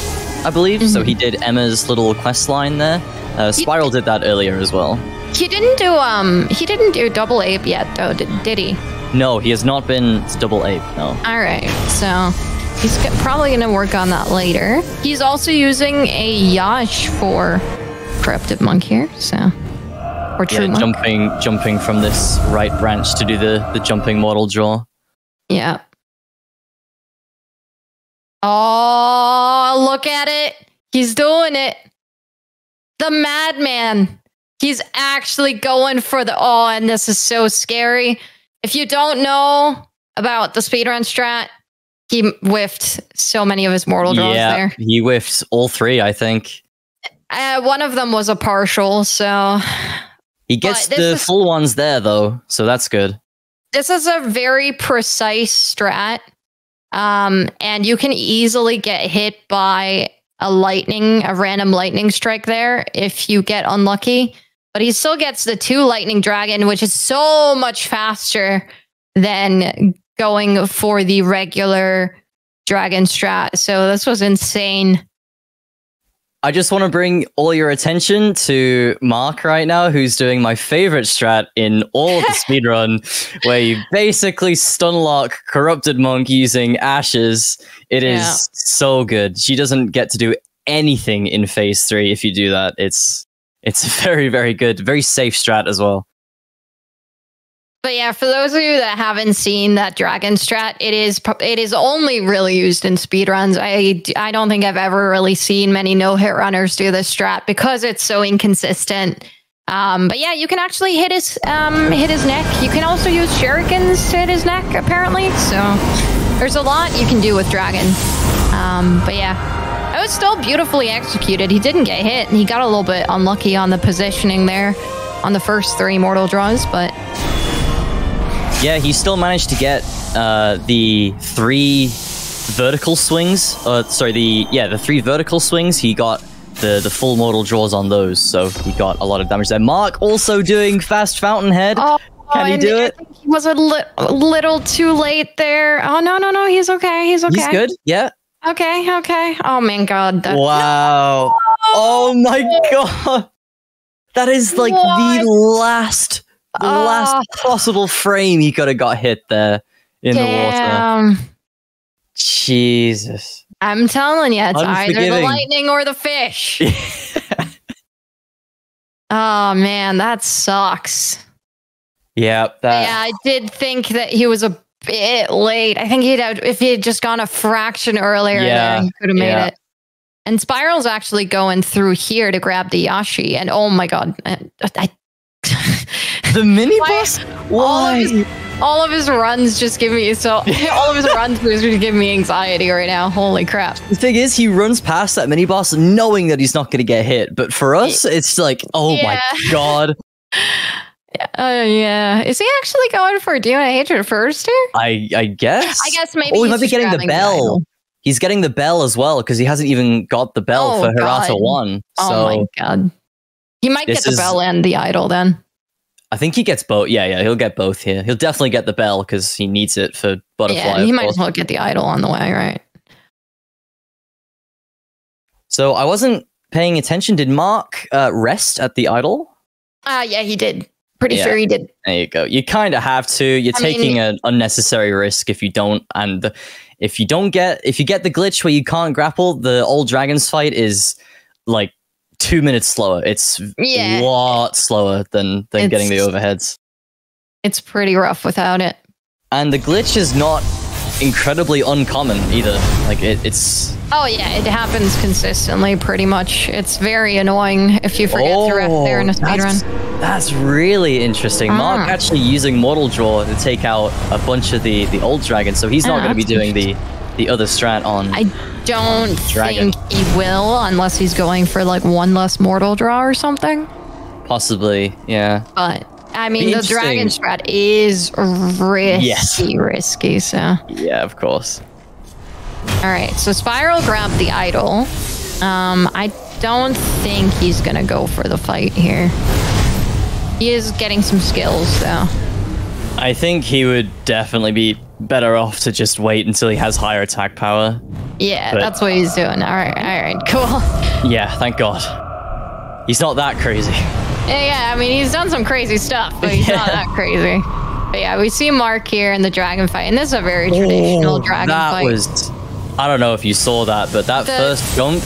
I believe, so he did Emma's little quest line there. Spiral did that earlier as well. He didn't do double ape yet, though, did he? No, he has not been double ape, no. All right, so he's probably going to work on that later. He's also using a Yash for Corrupted Monk here, so... Or True Monk. Jumping from this right branch to do the jumping mortal draw. Yeah. Oh, look at it. He's doing it. The madman. He's actually going for the... Oh, and this is so scary. If you don't know about the speedrun strat, he whiffed so many of his mortal draws there. He whiffed all 3, I think. One of them was a partial, so He gets But the full ones there, though, so that's good. This is a very precise strat. And you can easily get hit by a random lightning strike there if you get unlucky. But he still gets the 2 lightning dragon, which is so much faster than going for the regular dragon strat. So this was insane. I just want to bring all your attention to Mark right now, who's doing my favorite strat in all of the speedrun, where you basically stunlock Corrupted Monk using Ashes. It is so good. She doesn't get to do anything in phase 3 if you do that. It's very, very good. Very safe strat as well. But yeah, for those of you that haven't seen that dragon strat, it is only really used in speedruns. I don't think I've ever really seen many no-hit runners do this strat because it's so inconsistent. But yeah, you can actually hit his neck. You can also use shurikens to hit his neck, apparently. So there's a lot you can do with dragon. But yeah, it was still beautifully executed. He didn't get hit, and he got a little bit unlucky on the positioning there on the first 3 mortal draws, but... Yeah, he still managed to get the 3 vertical swings. The 3 vertical swings. He got the full mortal draws on those, so he got a lot of damage there. Mark also doing fast Fountainhead. Oh, Can he do it? I think he was a little too late there. Oh, no. He's okay. He's okay. He's good. Yeah. Okay. Oh, man, God. Wow. No! Oh, my God. That is like the last possible frame he could have got hit there in the water. Jesus. I'm telling you, it's either the Unforgiving. lightning or the fish. Oh, man, that sucks. Yeah. Yeah, I did think that he was a bit late. I think if he had just gone a fraction earlier, there, he could have made it. And Spiral's actually going through here to grab the Yashi. And oh my God. The mini boss? Why? All of his runs just give me all of his runs just give me anxiety right now. Holy crap. The thing is, he runs past that mini boss knowing that he's not going to get hit. But for us, it's like, oh my God. Yeah. Is he actually going for Demon Hatred first here? I guess. I guess maybe. Oh, he might be getting the bell. He's getting the bell as well because he hasn't even got the bell for Hirata 1. Oh my God. He might get the bell and the idol then. I think he gets both. Yeah, he'll get both here. He'll definitely get the bell because he needs it for Butterfly. Yeah, he might as well get the idol on the way, right? So I wasn't paying attention. Did Mark rest at the idol? Yeah, he did. Pretty sure he did. There you go. You kind of have to. You're taking an unnecessary risk if you don't. And if you get the glitch where you can't grapple, the old dragons fight is like 2 minutes slower. It's a lot slower than getting the overheads. It's pretty rough without it. And the glitch is not incredibly uncommon either. Like it's... Oh yeah, it happens consistently pretty much. It's very annoying if you forget to ref there in a speedrun. That's really interesting. Mark actually using Mortal Draw to take out a bunch of the old dragons, so he's not going to be doing the other strat on I don't think he will, unless he's going for like 1 less Mortal Draw or something. Possibly, yeah. But I mean, the dragon strat is risky, so. Yeah, of course. All right, so Spiral grabbed the idol. I don't think he's gonna go for the fight here. He is getting some skills, though. I think he would definitely be better off to just wait until he has higher attack power. Yeah, that's what he's doing. All right, cool. Yeah, thank God. He's not that crazy. Yeah, I mean, he's done some crazy stuff, but he's not that crazy. But yeah, we see Mark here in the dragon fight, and this is a very traditional dragon fight. That was... I don't know if you saw that, but that first jump...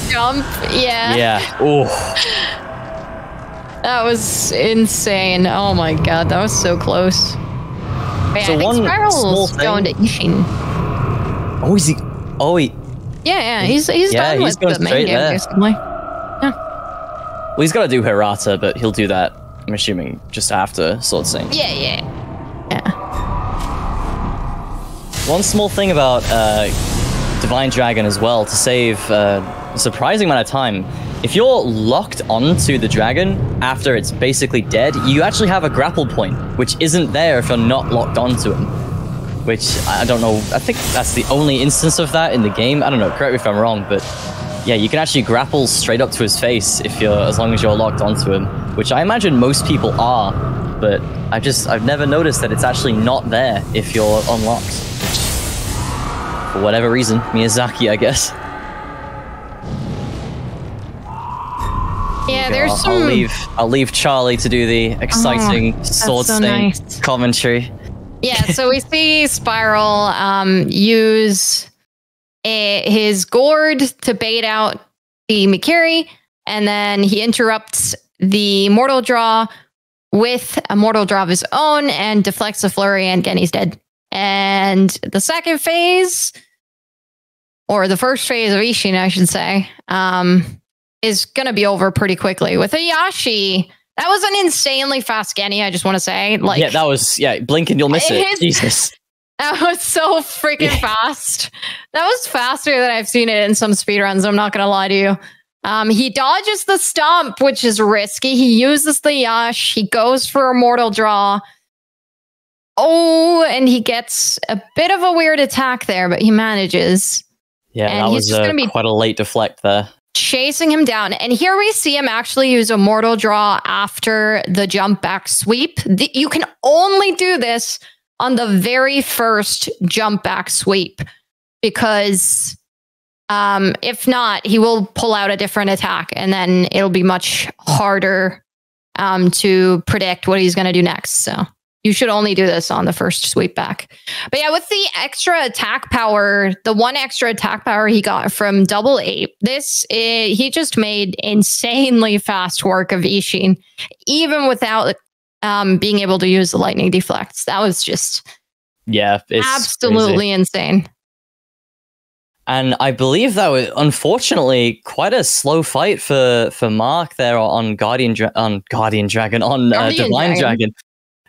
Yeah. Yeah. Oh. That was insane. Oh my God, that was so close. Yeah, So I think Spiral's going to Ishin. Oh, is he? Oh, he... Yeah, he's done with the main game, basically. Well, he's got to do Hirata, but he'll do that, I'm assuming, just after Sword Sync. Yeah. One small thing about Divine Dragon as well, to save a surprising amount of time, if you're locked onto the dragon after it's basically dead, you actually have a grapple point, which isn't there if you're not locked onto him. Which, I don't know, I think that's the only instance of that in the game. I don't know, correct me if I'm wrong, but yeah, you can actually grapple straight up to his face as long as you're locked onto him, which I imagine most people are, but I've never noticed that it's actually not there if you're unlocked. Which, for whatever reason, Miyazaki, I guess. Yeah, there's some... I'll leave Charlie to do the exciting sword stain commentary. Yeah, so we see Spiral use his gourd to bait out the Mikiri, and then he interrupts the mortal draw with a mortal draw of his own and deflects the flurry, and Genny's dead. And the second phase, or the first phase of Ishin, I should say, is going to be over pretty quickly with a Yashi. That was an insanely fast Genny, I just want to say. Like, yeah, that was, blink and you'll miss it. Jesus. That was so freaking fast. That was faster than I've seen it in some speedruns, I'm not going to lie to you. He dodges the stomp, which is risky. He uses the Yash. He goes for a mortal draw. Oh, and he gets a bit of a weird attack there, but he manages. Yeah, and that was quite a late deflect there. Chasing him down. And here we see him actually use a mortal draw after the jump back sweep. You can only do this on the very first jump back sweep, because if not, he will pull out a different attack, and then it'll be much harder to predict what he's going to do next. So you should only do this on the first sweep back. But yeah, with the extra attack power, the one extra attack power he got from Double Ape, he just made insanely fast work of Ishin, even without being able to use the lightning deflects. That was just absolutely crazy. Insane. And I believe that was unfortunately quite a slow fight for Mark there on Divine Dragon.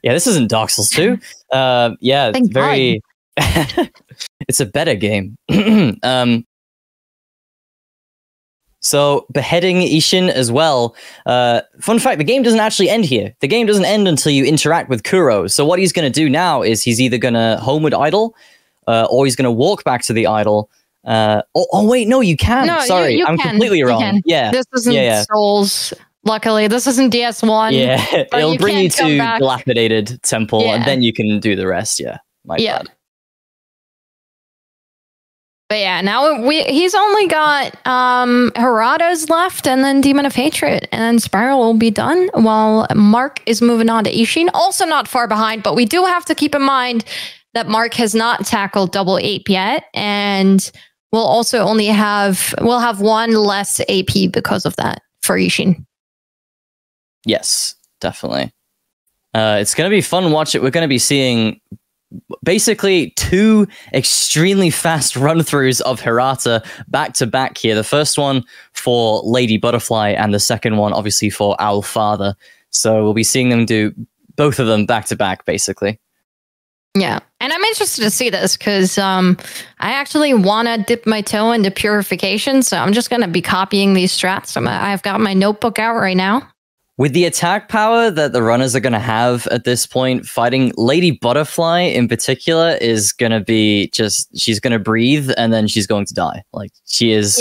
Yeah, this isn't Dark Souls 2. It's very... it's a better game. So, beheading Ishin as well. Fun fact, the game doesn't actually end here. The game doesn't end until you interact with Kuro. So what he's going to do now is he's either going to homeward idle, or he's going to walk back to the idol. Wait, no, you can't. No, sorry, I'm completely wrong. Yeah, this isn't Souls. Luckily, this isn't DS1. Yeah, it'll bring you to dilapidated temple, and then you can do the rest. Yeah, my bad. But yeah, now he's only got Harada's left, and then Demon of Hatred, and then Spiral will be done, while Mark is moving on to Ishin. Also not far behind, but we do have to keep in mind that Mark has not tackled Double Ape yet, and we'll also we'll have one less AP because of that for Ishin. Yes, definitely. It's going to be fun watch it. We're going to be seeing basically two extremely fast run-throughs of Hirata back to back here. The first one for Lady Butterfly, and the second one obviously for Owl Father. So we'll be seeing them do both of them back to back, basically. Yeah, and I'm interested to see this because I actually want to dip my toe into Purification, so I'm just going to be copying these strats. I've got my notebook out right now. With the attack power that the runners are going to have at this point, fighting Lady Butterfly in particular is going to be she's going to breathe and then she's going to die. Like she's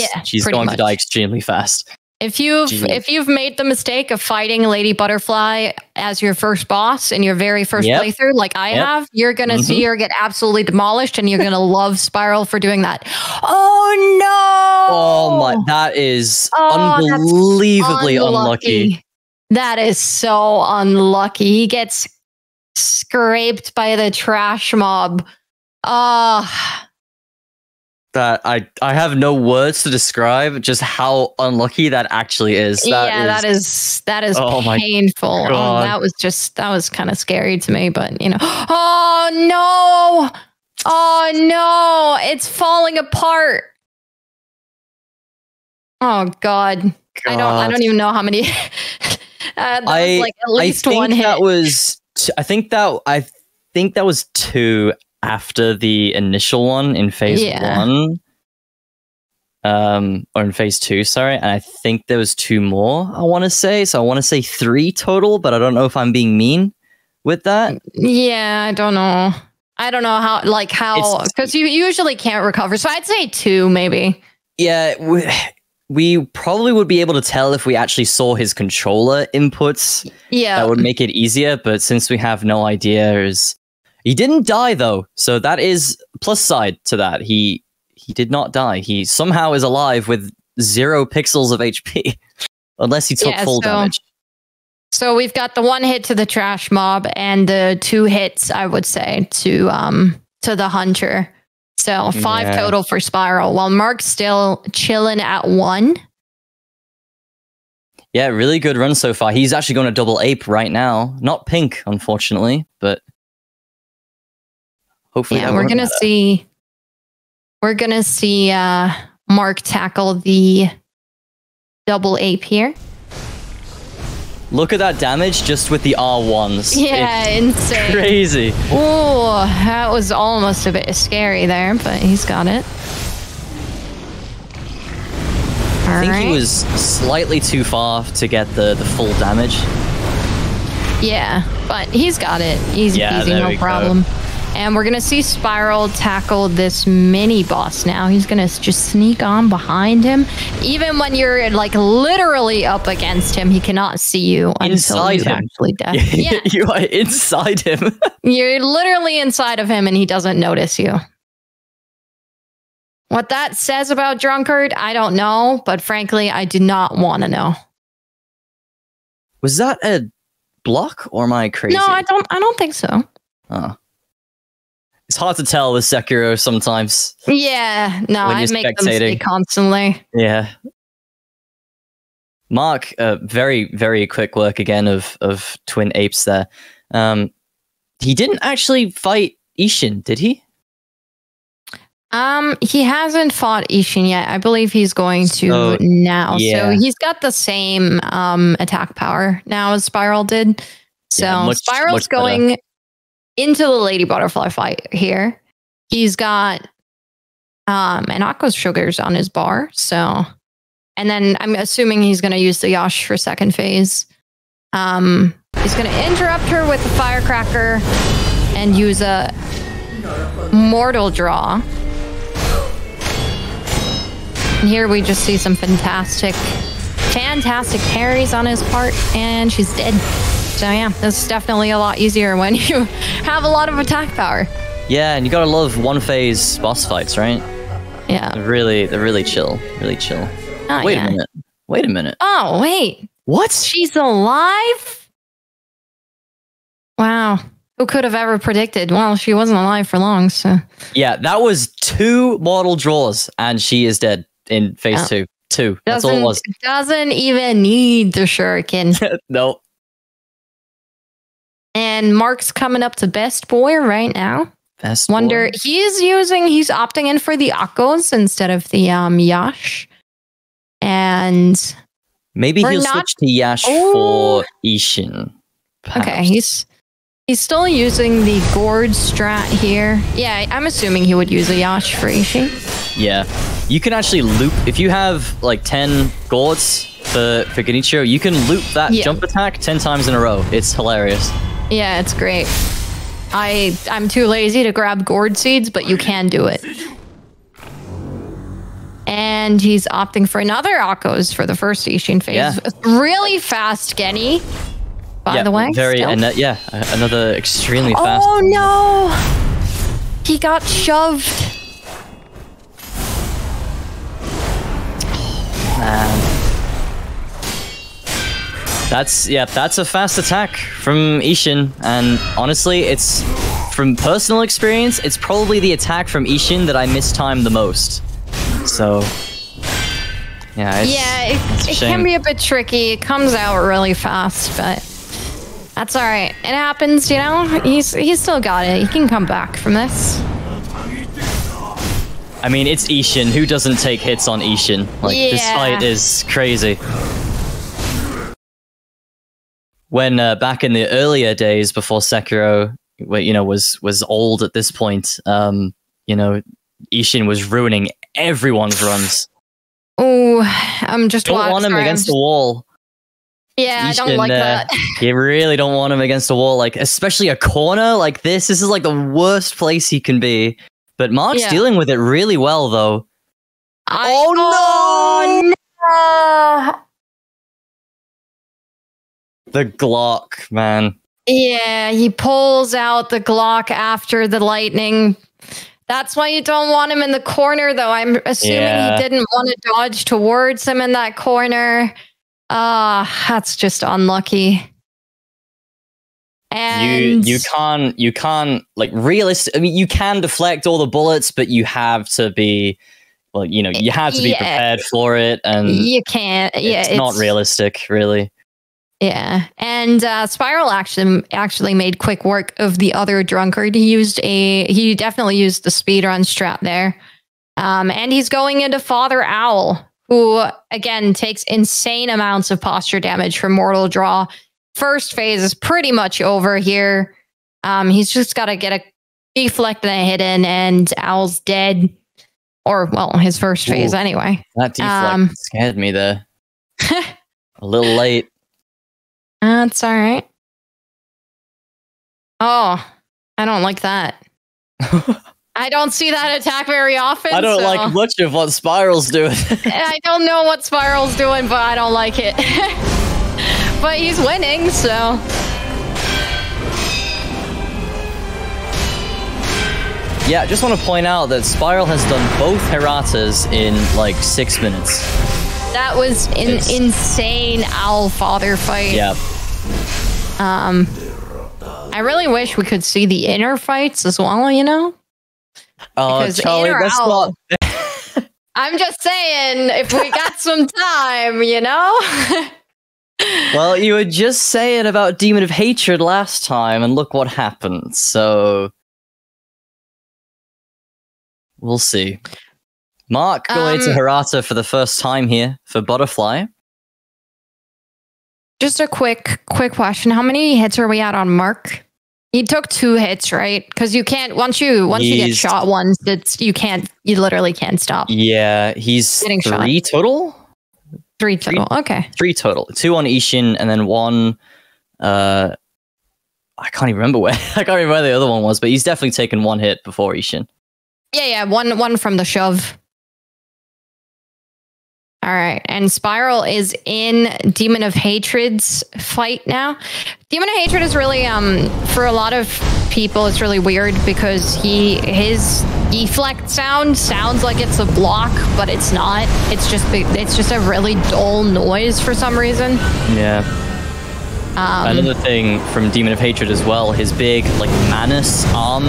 going to die extremely fast. If you've made the mistake of fighting Lady Butterfly as your first boss in your very first playthrough, like I have, you're going to see her get absolutely demolished, and you're going to love Spiral for doing that. Oh no! Oh my, that is unbelievably unlucky. That is so unlucky. He gets scraped by the trash mob. That I have no words to describe just how unlucky that actually is. That is painful. That was kind of scary to me, but you know. Oh no, it's falling apart. Oh God. I don't even know how many. That was like at least one hit. I think that was 2 after the initial one in phase 1. or in phase 2, sorry. And I think there was 2 more, I want to say. So I want to say 3 total, but I don't know if I'm being mean with that. Yeah, I don't know. I don't know how, because you usually can't recover. So I'd say 2, maybe. Yeah, we probably would be able to tell if we actually saw his controller inputs. Yeah. That would make it easier, but since we have no idea, he didn't die though. So that is plus side to that. He did not die. He somehow is alive with 0 pixels of HP. Unless he took full damage. So we've got the 1 hit to the trash mob and the 2 hits, I would say, to the hunter. So 5 total for Spiral, while Mark's still chilling at 1. Yeah, really good run so far. He's actually going to double ape right now. Not pink, unfortunately, but hopefully. Yeah, we're gonna see. We're gonna see Mark tackle the double ape here. Look at that damage just with the R1s. Yeah, insane. Crazy. Oh, that was almost a bit scary there, but he's got it. I think he was slightly too far to get the full damage. Yeah, but he's got it. Easy peasy, no problem. And we're going to see Spiral tackle this mini boss now. He's going to just sneak on behind him. Even when you're like literally up against him, he cannot see you until he's actually dead. Yeah. You are inside him. You're literally inside of him and he doesn't notice you. What that says about Drunkard, I don't know. But frankly, I do not want to know. Was that a block or am I crazy? No, I don't think so. Oh. It's hard to tell with Sekiro sometimes. Yeah, no, I make them mistake constantly. Yeah. Mark, very, very quick work again of Twin Apes there. He didn't actually fight Ishin, did he? He hasn't fought Ishin yet. I believe he's going to now. Yeah. So he's got the same attack power now as Spiral did. So Spiral's going into the Lady Butterfly fight here. He's got an Aqua Sugars on his bar. So, and then I'm assuming he's going to use the Yash for second phase. He's going to interrupt her with the Firecracker and use a Mortal Draw. And here we just see some fantastic parries on his part, and she's dead. So yeah, this is definitely a lot easier when you have a lot of attack power. Yeah, and you gotta love 1 phase boss fights, right? Yeah. They're really chill. Really chill. Oh, Wait a minute. Oh, wait. What? She's alive? Wow. Who could have ever predicted? Well, she wasn't alive for long, so. Yeah, that was 2 mortal draws, and she is dead in phase 2. 2. That's all it was. Doesn't even need the shuriken. Nope. And Mark's coming up to best boy right now. Best Wonder, boy. he's opting in for the Akos instead of the Yash. And maybe he'll switch to Yash for Ishin. Perhaps. Okay, he's still using the Gourd strat here. Yeah, I'm assuming he would use a Yash for Ishin. Yeah. You can actually loop, if you have like 10 Gourds for Genichiro, you can loop that jump attack 10 times in a row. It's hilarious. Yeah, it's great. I'm too lazy to grab Gourd Seeds, but you can do it. And he's opting for another Akos for the first Ishin phase. Yeah. Really fast Geni, by the way. Another extremely fast. Oh no! He got shoved. Man. That's a fast attack from Ishin, and honestly, it's from personal experience, it's probably the attack from Ishin that I mistimed the most. So, it can be a bit tricky. It comes out really fast, but that's all right. It happens, you know. He's still got it. He can come back from this. I mean, it's Ishin. Who doesn't take hits on Ishin? Like, this fight is crazy. When back in the earlier days before Sekiro, was old at this point, Ishin was ruining everyone's runs. Oh, I'm just Don't want him sorry, against the wall. Yeah, I don't like that. You really don't want him against the wall, like especially a corner like this. This is like the worst place he can be. But Mark's dealing with it really well, though. Oh no! The Glock, man. Yeah, he pulls out the Glock after the lightning. That's why you don't want him in the corner, though. I'm assuming he didn't want to dodge towards him in that corner. That's just unlucky. And you can't like realistic. I mean, you can deflect all the bullets, but you have to be, well, you know, you have to be prepared for it, and you can't. Yeah, it's not realistic, really. Yeah, and Spiral actually made quick work of the other drunkard. He definitely used the speedrun strat there, and he's going into Father Owl, who again takes insane amounts of posture damage from Mortal Draw. First phase is pretty much over here. He's just got to get a deflect and a hit in, and Owl's dead, or well, his first phase anyway. That deflect scared me there. A little late. That's all right. Oh, I don't like that. I don't see that attack very often. I don't like much of what Spiral's doing. I don't know what Spiral's doing, but I don't like it. But he's winning, so. Yeah, I just want to point out that Spiral has done both Heratas in like 6 minutes. That was an insane Owl Father fight. Yeah. I really wish we could see the inner fights as well, you know? Oh, Charlie, that's not... I'm just saying, if we got some time, you know? Well, you were just saying about Demon of Hatred last time, and look what happened, so... We'll see. Mark going to Hirata for the first time here for Butterfly. Just a quick question. How many hits are we at on Mark? He took 2 hits, right? Because you can't once you get shot once, you literally can't stop. Yeah, he's getting 3 shot. total? 3 total. Okay. 3 total. 2 on Ishin and then 1 I can't even remember where the other one was, but he's definitely taken 1 hit before Ishin. Yeah, one from the shove. All right, and Spiral is in Demon of Hatred's fight now. Demon of Hatred is really, for a lot of people, it's really weird because his deflect sounds like it's a block, but it's not. It's just a really dull noise for some reason. Yeah. Another thing from Demon of Hatred as well, his big, like, Manus arm,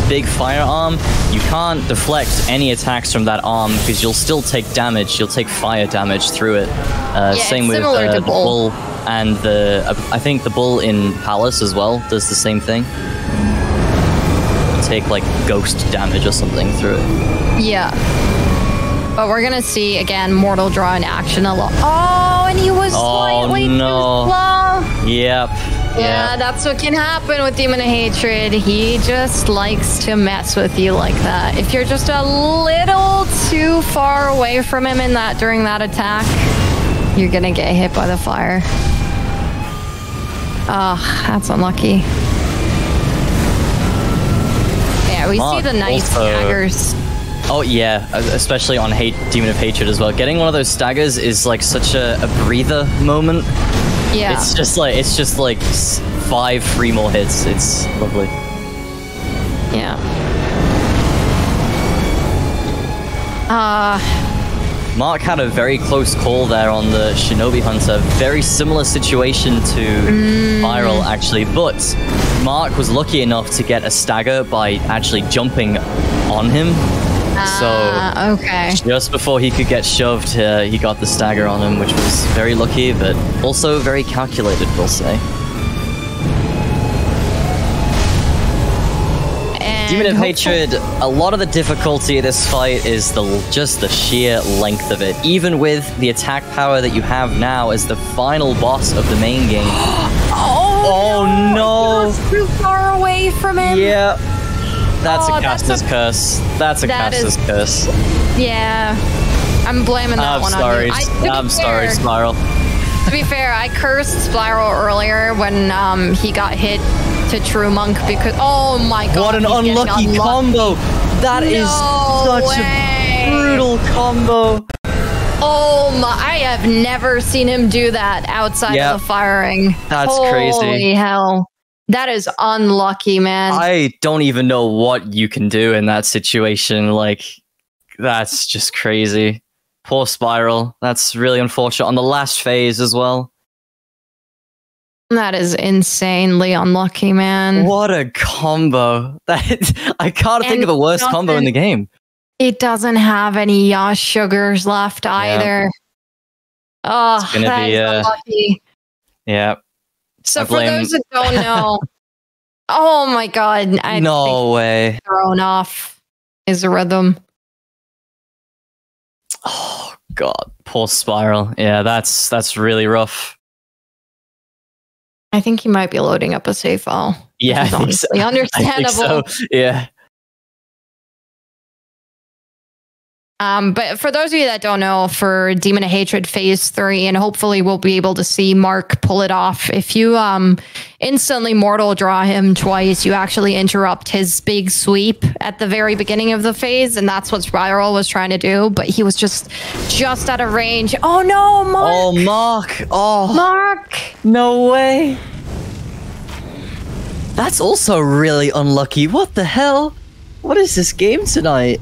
big firearm, you can't deflect any attacks from that arm because you'll still take damage, you'll take fire damage through it. Same with the bull and I think the bull in Palace as well does the same thing. You take, like, ghost damage or something through it. Yeah. But we're gonna see, again, Mortal Draw in action a lot. Oh, and he was slightly too slow. Yep. Yeah, that's what can happen with Demon of Hatred. He just likes to mess with you like that. If you're just a little too far away from him during that attack, you're gonna get hit by the fire. Oh, that's unlucky. Yeah, we see the nice staggers. Oh yeah, especially on Demon of Hatred as well. Getting one of those staggers is like such a breather moment. Yeah. It's just like 3 more hits. It's lovely. Yeah. Mark had a very close call there on the Shinobi Hunter. Very similar situation to Spiral, actually, but Mark was lucky enough to get a stagger by actually jumping on him. So okay. Just before he could get shoved, he got the stagger on him, which was very lucky, but also very calculated, we'll say. Demon of Hatred, a lot of the difficulty of this fight is just the sheer length of it. Even with the attack power that you have now as the final boss of the main game. Oh no! You're too far away from him. Yeah. That's a caster's curse. That's a caster's curse. Yeah. I'm blaming that one on you. I'm sorry, Spiral. To be fair, I cursed Spiral earlier when he got hit to True Monk because oh my god, what an unlucky combo! That is such a brutal combo. Oh my! I have never seen him do that outside of the firing. That's Holy crazy. Holy hell! That is unlucky, man. I don't even know what you can do in that situation. Like, that's just crazy. Poor Spiral. That's really unfortunate on the last phase as well. That is insanely unlucky, man. What a combo. I can't think of the worst combo in the game. It doesn't have any sugars left either. Oh, it's gonna that be is unlucky. Yeah. So for those that don't know, oh my god, no way. Thrown off his rhythm. Oh god, poor Spiral. Yeah, that's really rough. I think he might be loading up a save file. Yeah, I think so. Understandable. I think so. Yeah. But for those of you that don't know, for Demon of Hatred Phase 3, and hopefully we'll be able to see Mark pull it off, if you instantly mortal draw him twice, you actually interrupt his big sweep at the very beginning of the phase, and that's what Spiral was trying to do, but he was just out of range. Oh no, Mark! Oh, Mark! Oh, Mark! No way! That's also really unlucky. What the hell? What is this game tonight?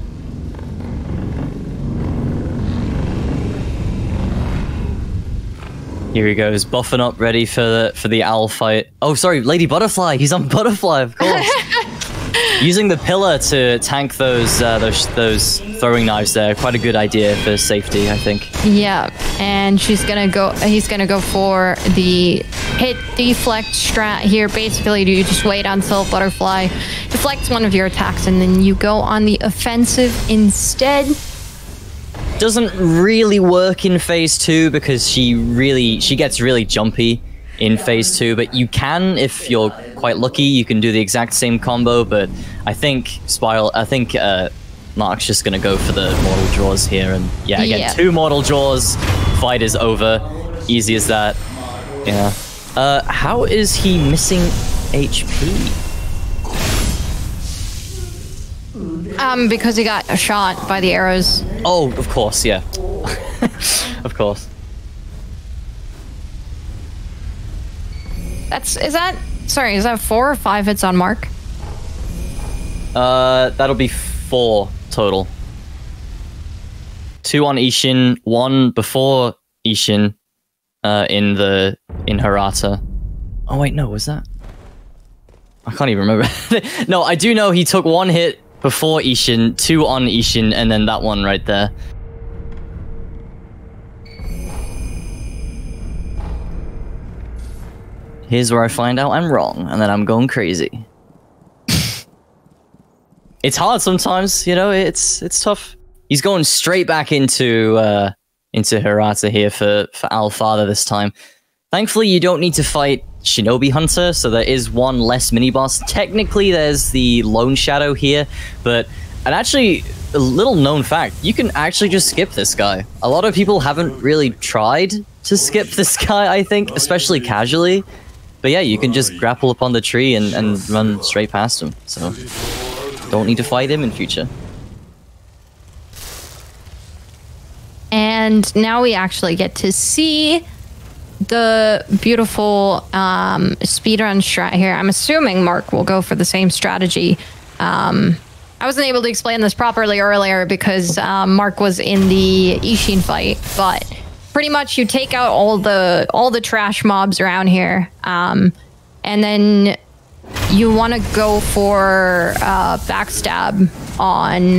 Here he goes, buffing up, ready for the owl fight. Oh, sorry, Lady Butterfly. He's on Butterfly, of course. Using the pillar to tank those throwing knives there. Quite a good idea for safety, I think. Yeah, and he's gonna go for the hit deflect strat here. Basically, you just wait until Butterfly deflects one of your attacks, and then you go on the offensive instead. Doesn't really work in phase 2 because she gets really jumpy in phase 2, but you can, if you're quite lucky, you can do the exact same combo. But I think Mark's just gonna go for the mortal draws here, and again, 2 mortal draws, fight is over. Easy as that. Yeah. How is he missing HP? Because he got shot by the arrows. Oh, of course, yeah. Of course. Is that 4 or 5 hits on Mark? That'll be 4 total. 2 on Ishin, 1 before Ishin, in Hirata. Oh wait, no, was that? I can't even remember. No, I do know he took 1 hit before Ishin, 2 on Ishin, and then that one right there. Here's where I find out I'm wrong, and then I'm going crazy. It's hard sometimes, you know, it's tough. He's going straight back into Hirata here for Allfather this time. Thankfully, you don't need to fight Shinobi Hunter, so there is 1 less mini-boss. Technically, there's the Lone Shadow here, but actually, a little known fact, you can actually just skip this guy. A lot of people haven't really tried to skip this guy, I think, especially casually. But yeah, you can just grapple upon the tree and run straight past him, so don't need to fight him in future. And now we actually get to see the beautiful speedrun strat here. I'm assuming Mark will go for the same strategy. I wasn't able to explain this properly earlier because Mark was in the Ishin fight, but pretty much you take out all the trash mobs around here, and then you want to go for backstab on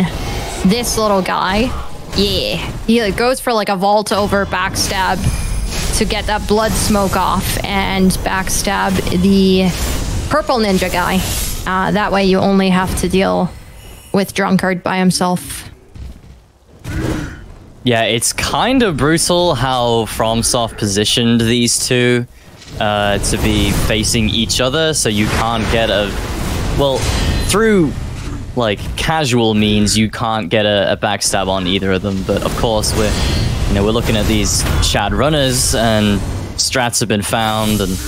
this little guy. Yeah, he goes for like a vault over backstab to get that blood smoke off and backstab the purple ninja guy. That way you only have to deal with Drunkard by himself. Yeah, it's kind of brutal how FromSoft positioned these two to be facing each other, so you can't get a... Well, through like casual means, you can't get a backstab on either of them. But of course, we're looking at these Chad runners, and strats have been found, and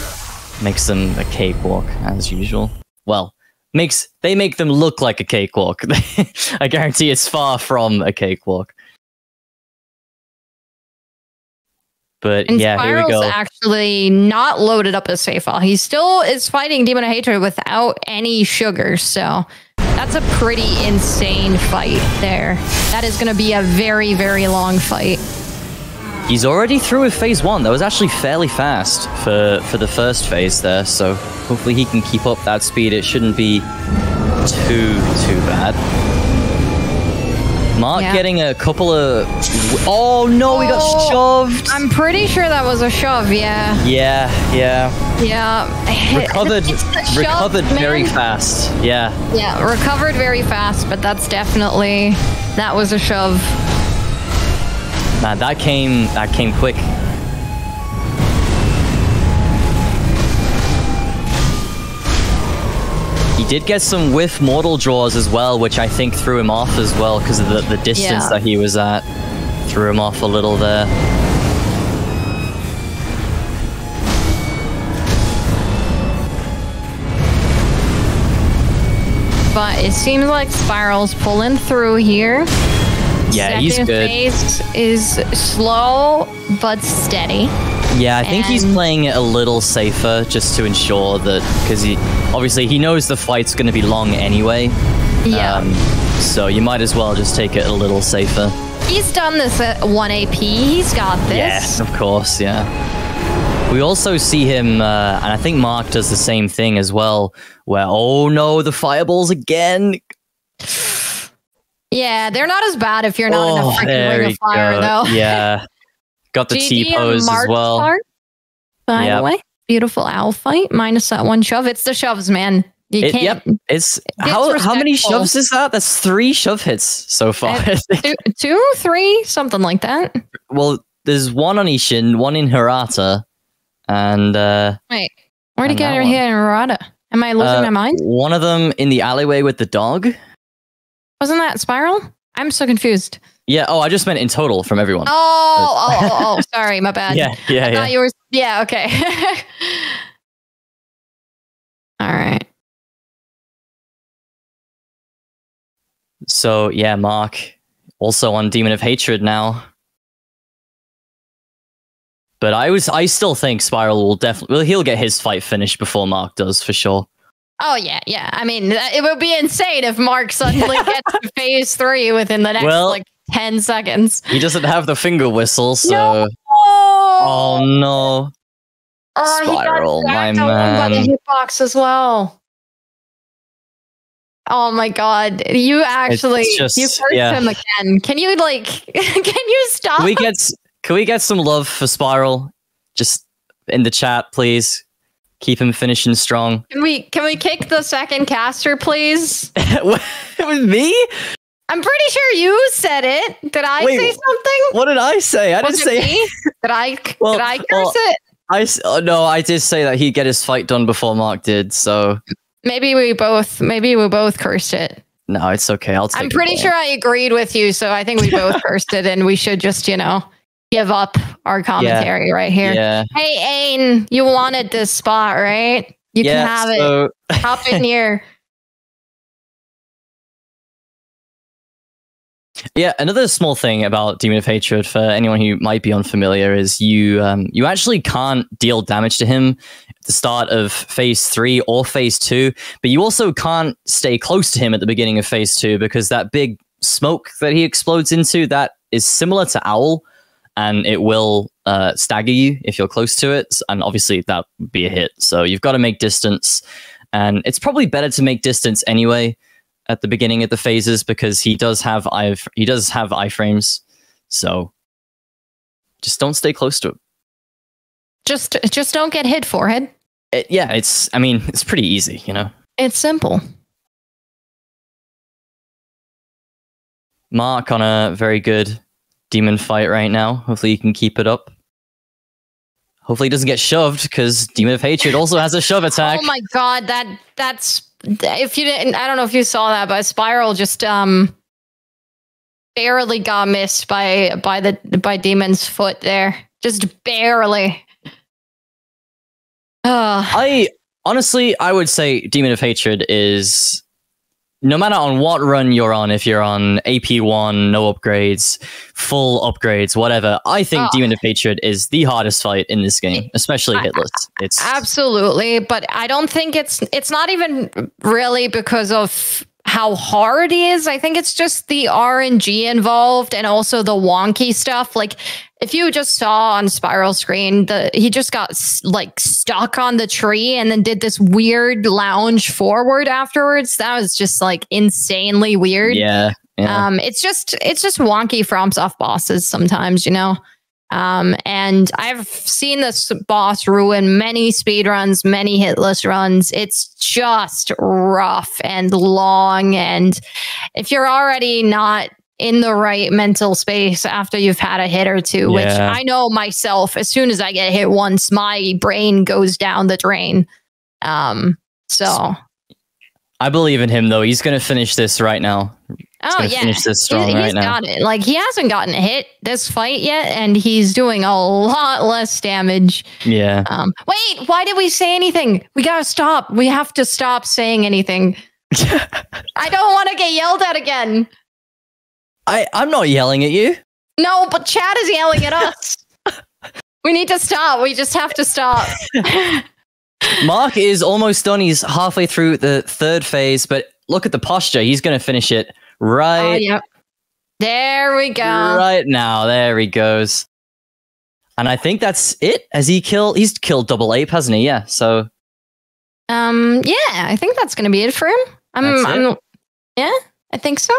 makes them a cakewalk as usual. Well, they make them look like a cakewalk. I guarantee it's far from a cakewalk. But and yeah, Spiral's here we go. actually not loaded up a safe file. He still is fighting Demon of Hatred without any sugar, so that's a pretty insane fight there. That is going to be a very, very long fight. He's already through with phase 1. That was actually fairly fast for the first phase there, so hopefully he can keep up that speed. It shouldn't be too bad. Mark getting a couple of... Oh no, we got shoved! I'm pretty sure that was a shove, yeah. Yeah. Recovered very fast, yeah. Yeah, recovered very fast, but that was a shove. Man, that came quick. He did get some whiff mortal draws as well, which I think threw him off as well because of the distance that he was at. Threw him off a little there. But it seems like Spiral's pulling through here. Yeah, he's good. Second phase is slow but steady. Yeah, I think he's playing it a little safer just to ensure that, because he knows the fight's going to be long anyway. Yeah. So you might as well just take it a little safer. He's done this at 1 AP. He's got this. Yeah, of course, yeah. We also see him, and I think Mark does the same thing as well, where, oh no, the fireballs again. Yeah, they're not as bad if you're not in a freaking ring of fire, though. Yeah. Got the T-pose as well. By the way, beautiful owl fight, minus that one shove. It's the shoves, man. You can't. Yep. It's how many shoves is that? That's 3 shove hits so far. 2, 3, something like that. Well, there's one on Ishin, one in Hirata, and wait, where'd he get her here in Hirata? Am I losing my mind? One of them in the alleyway with the dog. Wasn't that Spiral? I'm so confused. Yeah. Oh, I just meant in total from everyone. Oh, sorry, my bad. Yeah. I thought you were. Yeah. Okay. All right. So yeah, Mark also on Demon of Hatred now. But I still think Spiral will definitely... Well, he'll get his fight finished before Mark does, for sure. Oh, yeah. I mean, it would be insane if Mark suddenly gets to phase 3 within the next, 10 seconds. He doesn't have the finger whistle, so... No! Oh, no. Spiral, my man. By the hitbox as well. Oh, my God. You actually... you cursed him again. Can you, can you stop? Can we get some love for Spiral? Just in the chat, please. Keep him finishing strong. Can we kick the second caster, please? With me? I'm pretty sure you said it. Did I say something? What did I say? I didn't say. Did I curse it? No, I did say that he'd get his fight done before Mark did. So maybe we both cursed it. No, it's okay. I'm pretty sure I agreed with you, so I think we both cursed it, and we should just give up our commentary right here. Yeah. Hey, Ain, you wanted this spot, right? You can have it. Hop in here. Yeah, another small thing about Demon of Hatred for anyone who might be unfamiliar is you actually can't deal damage to him at the start of phase 3 or phase 2, but you also can't stay close to him at the beginning of phase 2 because that big smoke that he explodes into, that is similar to Owl, and it will stagger you if you're close to it, and obviously that would be a hit. So you've got to make distance, and it's probably better to make distance anyway at the beginning of the phases because he does have iframes. So just don't stay close to him. Just don't get hit, forehead. It's pretty easy, It's simple. Mark on a very good demon fight right now. Hopefully he can keep it up. Hopefully he doesn't get shoved because Demon of Hatred also has a shove attack. Oh my God, that if you didn't, I don't know if you saw that, but Spiral just barely got missed by Demon's foot there. Just barely. I would say Demon of Hatred is, no matter on what run you're on, if you're on AP1, no upgrades, full upgrades, whatever, I think Demon of Hatred is the hardest fight in this game, especially Hitless. It's absolutely, but I don't think it's not even really because of how hard it is. I think it's just the RNG involved and also the wonky stuff. Like, if you just saw on Spiral screen, he just got like stuck on the tree and then did this weird lounge forward afterwards. That was just like insanely weird. Yeah. It's just wonky FromSoft bosses sometimes, you know. And I've seen this boss ruin many speedruns, many hitless runs. It's just rough and long. And if you're already not in the right mental space after you've had a hit or two, which I know myself, as soon as I get hit once, my brain goes down the drain. So I believe in him, though. He's going to finish this right now. Finish this strong right now. Got it. Like, he hasn't gotten hit this fight yet, and he's doing a lot less damage. Yeah. Wait, why did we say anything? We gotta stop. We have to stop saying anything. I don't want to get yelled at again. I'm not yelling at you. No, but Chad is yelling at us. We need to stop. We just have to stop. Mark is almost done. He's halfway through the third phase, but look at the posture. He's going to finish it right. Yep. There we go. Right now. There he goes. And I think that's it. He's killed Double Ape, hasn't he? Yeah. So. Yeah, I think that's going to be it for him. Yeah, I think so.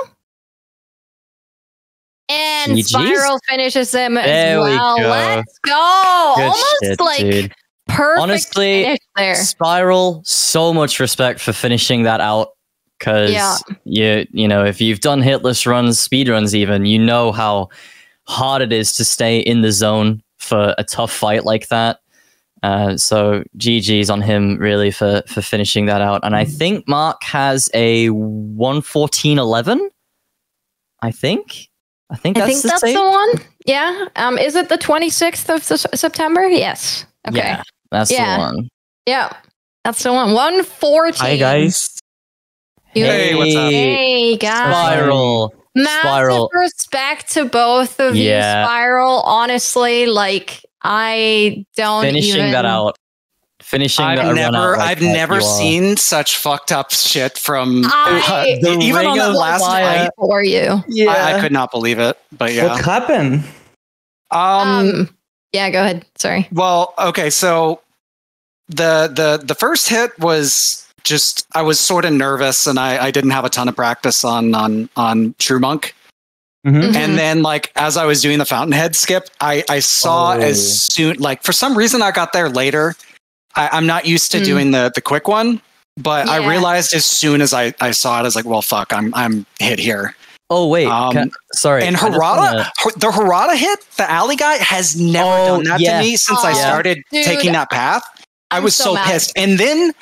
And GG's. Spiral finishes him there as well. We go. Let's go. Good Almost shit, like dude. perfect Honestly, finish there. Spiral, so much respect for finishing that out. Because you know, if you've done hitless runs, speed runs even, you know how hard it is to stay in the zone for a tough fight like that. So GG's on him really for finishing that out. And I think Mark has a 1:14:11. I think that's the one. Yeah. Is it the 26th of September? Yes. Okay. Yeah, that's the one. Yeah, that's the one. 1:14. Hi guys. Hey, what's up? Hey guys. Spiral. Massive respect to both of you, Spiral. Honestly, like, I don't finishing that out. I've never seen such fucked up shit from even on that last fight for you. Yeah. I could not believe it. But yeah, what happened? Yeah, go ahead. Sorry. Well, okay, so the first hit was just, I was sort of nervous and I didn't have a ton of practice on True Monk. Mm-hmm. And then, like, as I was doing the Fountainhead skip, I saw as soon, like, for some reason I got there later. I'm not used to doing the quick one, but I realized as soon as I saw it, I was like, well, fuck, I'm hit here. Oh, wait. Sorry. And Harada, the Harada hit, the alley guy, has never done that to me since I started taking that path. I was so pissed. And then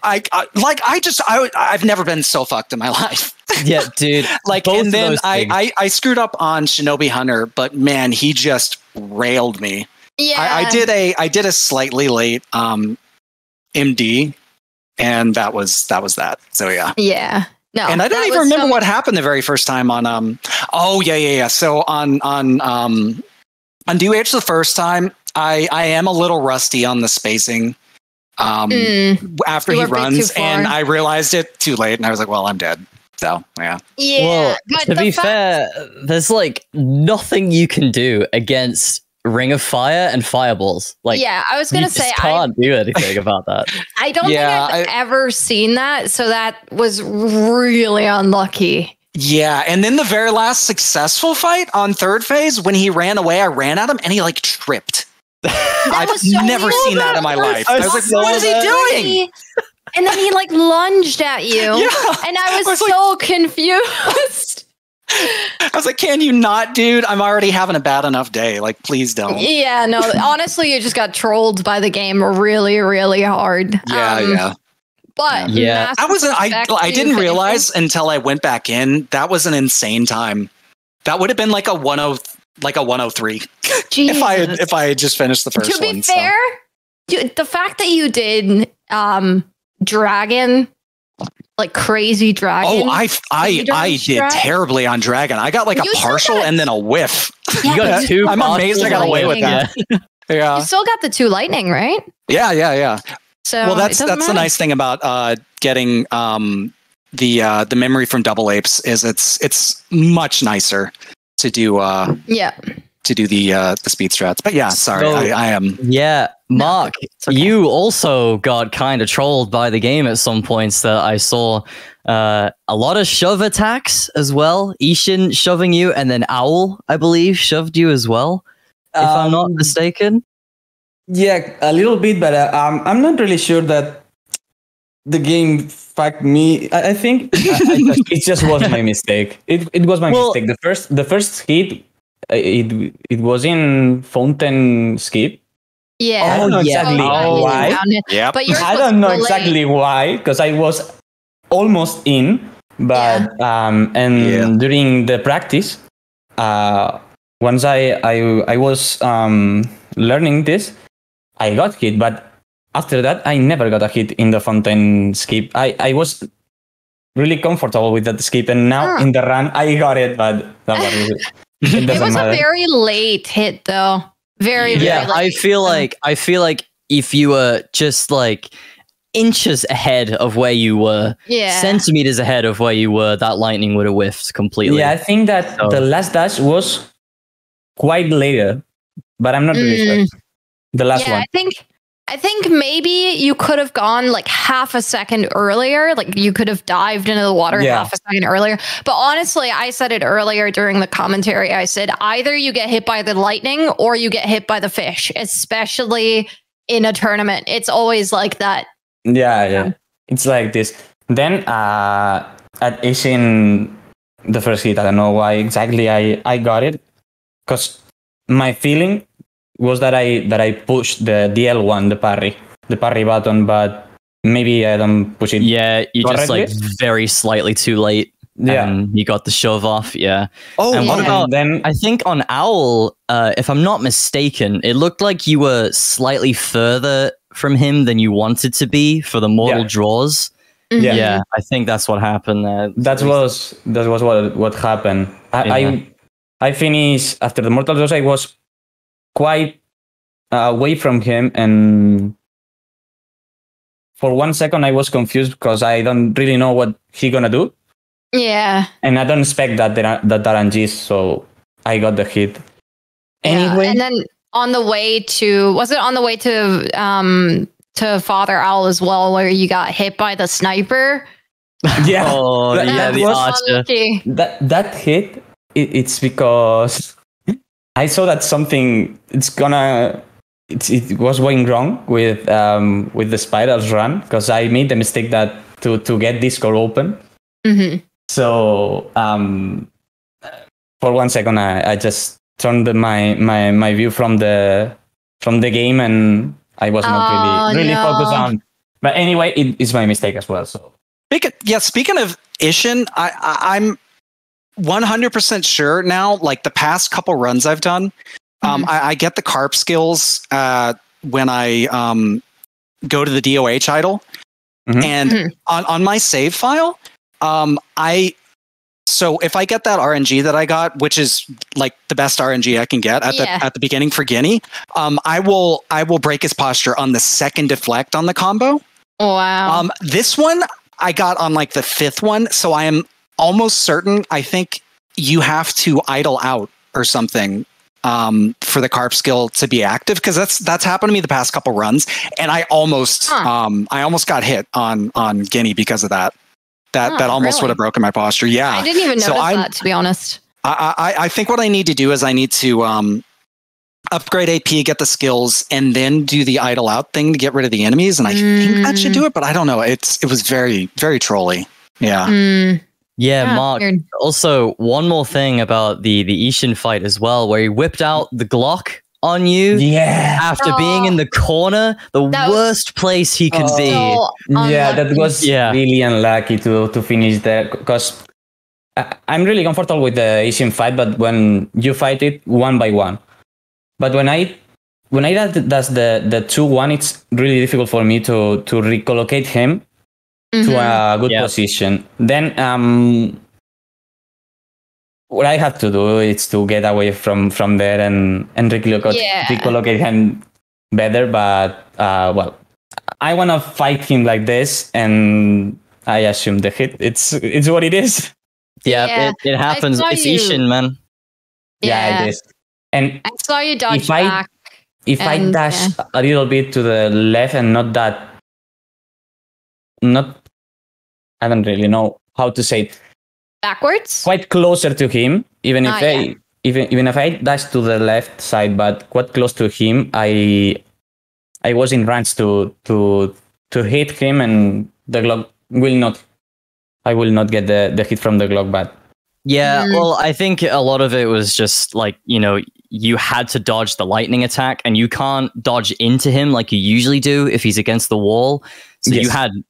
I've never been so fucked in my life. Yeah, dude. Like, and then I screwed up on Shinobi Hunter, but man, he just railed me. Yeah. I did a slightly late MD, and that was that. So yeah. Yeah. No. And I don't even remember what happened the very first time on So on DH the first time, I am a little rusty on the spacing. After he runs, and I realized it too late, and I was like, well, I'm dead. So yeah. Well, to be fair, there's like nothing you can do against Ring of Fire and Fireballs. Like, yeah, I was gonna say, I can't do anything about that. I don't think I've ever seen that, so that was really unlucky. Yeah, and then the very last successful fight on third phase, when he ran away, I ran at him, and he like tripped. I've never seen that in my life. I was like, what is he doing? And then he like lunged at you. Yeah. And I was so confused. I was like, can you not, dude? I'm already having a bad enough day. Like, please don't. Yeah, no, honestly, you just got trolled by the game really, really hard. Yeah. But Yeah. I didn't realize until I went back in that was an insane time. That would have been like a 103 if I had just finished the first one. To be fair, the fact that you did dragon, like crazy dragon. Oh, I did terribly on dragon. I got like a partial and then a whiff. Yeah, You got two. I'm amazed I got away with that. Yeah. You still got the 2 lightning, right? Yeah. So Well, that's the nice thing about getting the memory from Double Apes is it's much nicer to do to do the speed strats. But yeah, sorry, So- I am. Yeah, Mark, okay. you also got kind of trolled by the game at some points that I saw. A lot of shove attacks as well. Ishin shoving you, and then Owl, I believe, shoved you as well, if I'm not mistaken. Yeah, a little bit, but I'm not really sure that the game fucked me. I think it just was my mistake. It was my mistake. The first hit, it was in Fountain Skip. Yeah. I don't know exactly why. Yeah. But you're I don't know supposed to exactly why, because I was almost in, but during the practice, once I was learning this, I got hit, but after that I never got a hit in the fountain skip. I was really comfortable with that skip, and now in the run I got it, but that was it It was matter. a very late hit, though. Very late. I feel like if you were just like inches ahead of where you were, centimeters ahead of where you were, that lightning would have whiffed completely. Yeah, I think that the last dash was quite later, but I'm not really sure. The last one. I think maybe you could have gone like half a second earlier. Like you could have dived into the water half a second earlier. But honestly, I said it earlier during the commentary. I said either you get hit by the lightning or you get hit by the fish, especially in a tournament. It's always like that. Yeah. It's like this. Then at Ishin, the first hit, I don't know why exactly I got it, because my feeling was that I pushed the DL1, the parry button, but maybe I don't push it. Yeah, you correctly. just like very slightly too late. Yeah, and you got the shove off. Yeah. Oh, and what about then? I think on Owl, if I'm not mistaken, it looked like you were slightly further from him than you wanted to be for the mortal draws. Yeah, I think that's what happened there. That was what happened. I finished after the mortal draws. I was quite away from him, and for 1 second I was confused because I don't really know what he gonna do. Yeah, and I don't expect that RNGs, so I got the hit. Anyway, and then on the way to Father Owl as well, where you got hit by the sniper. Yeah, the archer. That hit. It's because I saw that something it was going wrong with the spirals run, because I made the mistake that to get Discord open. Mm-hmm. So for 1 second I just turned my view from the game, and I was not really focused on. But anyway, it's my mistake as well. So speaking of Ishin, I'm 100% sure now, like the past couple runs I've done, I get the carp skills when I go to the DOH idol, and on my save file, so if I get that RNG that I got, which is like the best RNG I can get at the beginning for Guinea, I will break his posture on the second deflect on the combo. Wow. This one I got on like the 5th one, so I am almost certain. I think you have to idle out or something for the carp skill to be active, because that's happened to me the past couple runs, and I almost got hit on Guinea because of that. That almost would have broken my posture. Yeah, I didn't even notice that, to be honest. I think what I need to do is I need to upgrade AP, get the skills, and then do the idle out thing to get rid of the enemies. And I think that should do it, but I don't know. It was very, very trolly. Yeah. Yeah, Mark. Also, one more thing about the Ishin fight as well, where he whipped out the Glock on you. Yeah. After being in the corner, the worst place he could be. So Yeah, that was Yeah. really unlucky to finish there, because I'm really comfortable with the Asian fight, but when you fight it one by one. But when I does the 2-1, it's really difficult for me to recollocate him to a good position. Then what I have to do is to get away from there and recollocate him better. But well, I want to fight him like this, and I assume the hit. It's what it is. Yeah, it happens. It's Ishin, man. Yeah, it is. And I saw you dodge back. If I dash a little bit to the left and not I don't really know how to say it. Backwards? Quite closer to him, even if I dash to the left side, but quite close to him, I was in range to hit him, and the Glock I will not get the hit from the Glock, but yeah, well, I think a lot of it was just like, you had to dodge the lightning attack, and you can't dodge into him like you usually do if he's against the wall. So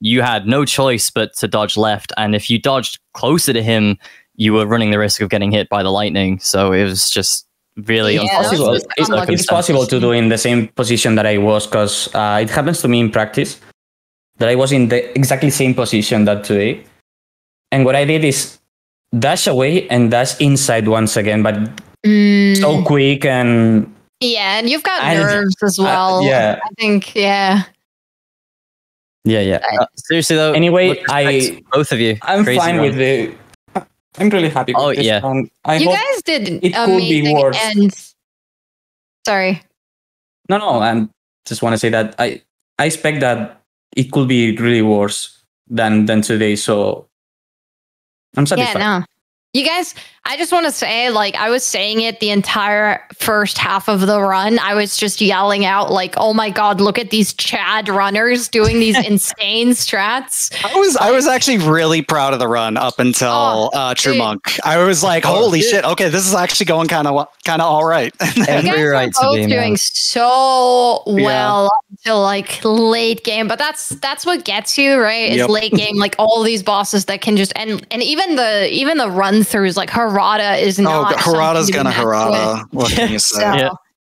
you had no choice but to dodge left, and if you dodged closer to him, you were running the risk of getting hit by the lightning. So it was just really impossible. It's possible to do in the same position that I was, because it happens to me in practice that I was in the exactly same position that today, and what I did is dash away and dash inside once again, but so quick and you've got nerves as well. I think seriously though, anyway, both of you, I'm fine with it. I'm really happy with this one. You guys did it could be worse. Sorry. No, I just want to say that I expect that it could be really worse than today, so I'm satisfied. Yeah, no. You guys, I just want to say, I was saying it the entire first half of the run. I was just yelling out, oh my God, look at these Chad runners doing these insane strats. I was actually really proud of the run up until True Monk. I was like, holy shit, okay, this is actually going kind of all right. Every right to be, doing so well until late game, but that's what gets you, right? It's late game, all these bosses that can just and even the run throughs, like Harada is not. Oh, Harada's gonna Harada. What can you say?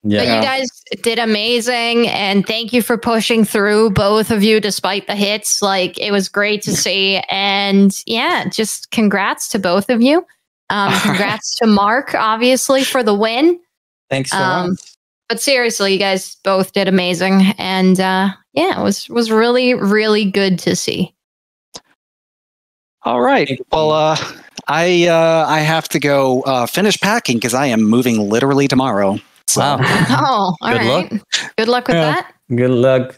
But you guys did amazing, and thank you for pushing through, both of you, despite the hits. It was great to see, and just congrats to both of you. Congrats to Mark, obviously, for the win. Thanks so much. But seriously, you guys both did amazing, and it was really, really good to see. All right. Well, I have to go finish packing because I am moving literally tomorrow. So. Wow. Oh, all right. Good luck with that. Good luck.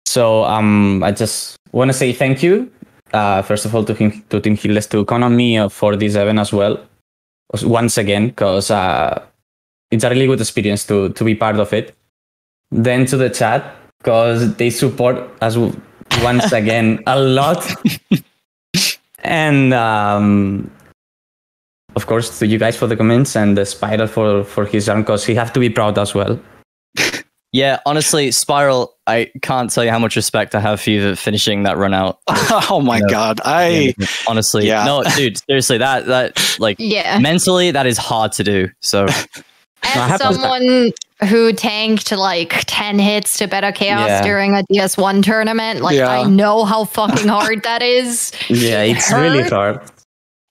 So I just want to say thank you. First of all, to Team Hitless, to count on me for this event as well. Once again, because it's a really good experience to be part of it. Then to the chat, because they support us once again a lot. And of course, to you guys for the comments, and the Spiral for his run, because he have to be proud as well. Yeah, honestly, Spiral, I can't tell you how much respect I have for you for finishing that run out. Oh my God. Honestly, no, dude, seriously, that mentally, that is hard to do. So as someone who tanked 10 hits to Better Chaos during a DS1 tournament, I know how fucking hard that is. Yeah, it's really hard.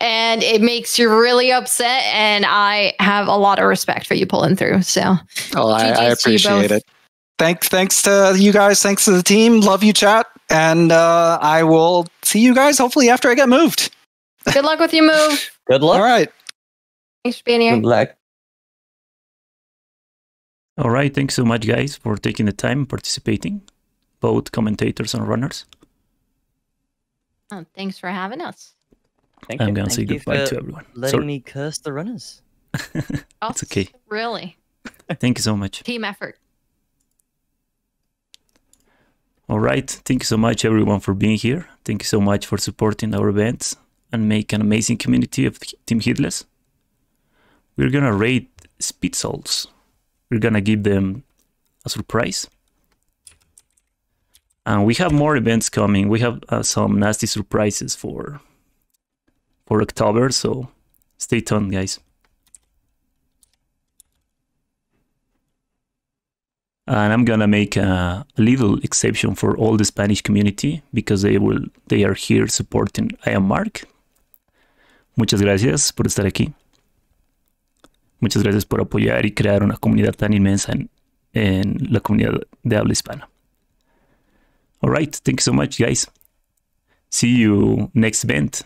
And it makes you really upset, and I have a lot of respect for you pulling through. So I appreciate it. Thanks to you guys. Thanks to the team. Love you, chat. And I will see you guys hopefully after I get moved. Good luck with your move. Good luck. All right. Thanks for being here. Good luck. All right. Thanks so much, guys, for taking the time participating, both commentators and runners. Oh, thanks for having us. I'm going to say goodbye to everyone. Letting me curse the runners. It's okay. Really? Thank you so much. Team effort. All right. Thank you so much, everyone, for being here. Thank you so much for supporting our events and make an amazing community of Team Hitless. We're going to raid Speed Souls. we're gonna give them a surprise. And we have more events coming. We have some nasty surprises for October, so stay tuned, guys. And I'm gonna make a little exception for all the Spanish community because they are here supporting IamMaarc. Muchas gracias por estar aquí. Muchas gracias por apoyar y crear una comunidad tan inmensa en la comunidad de habla hispana. All right, thank you so much, guys. See you next event.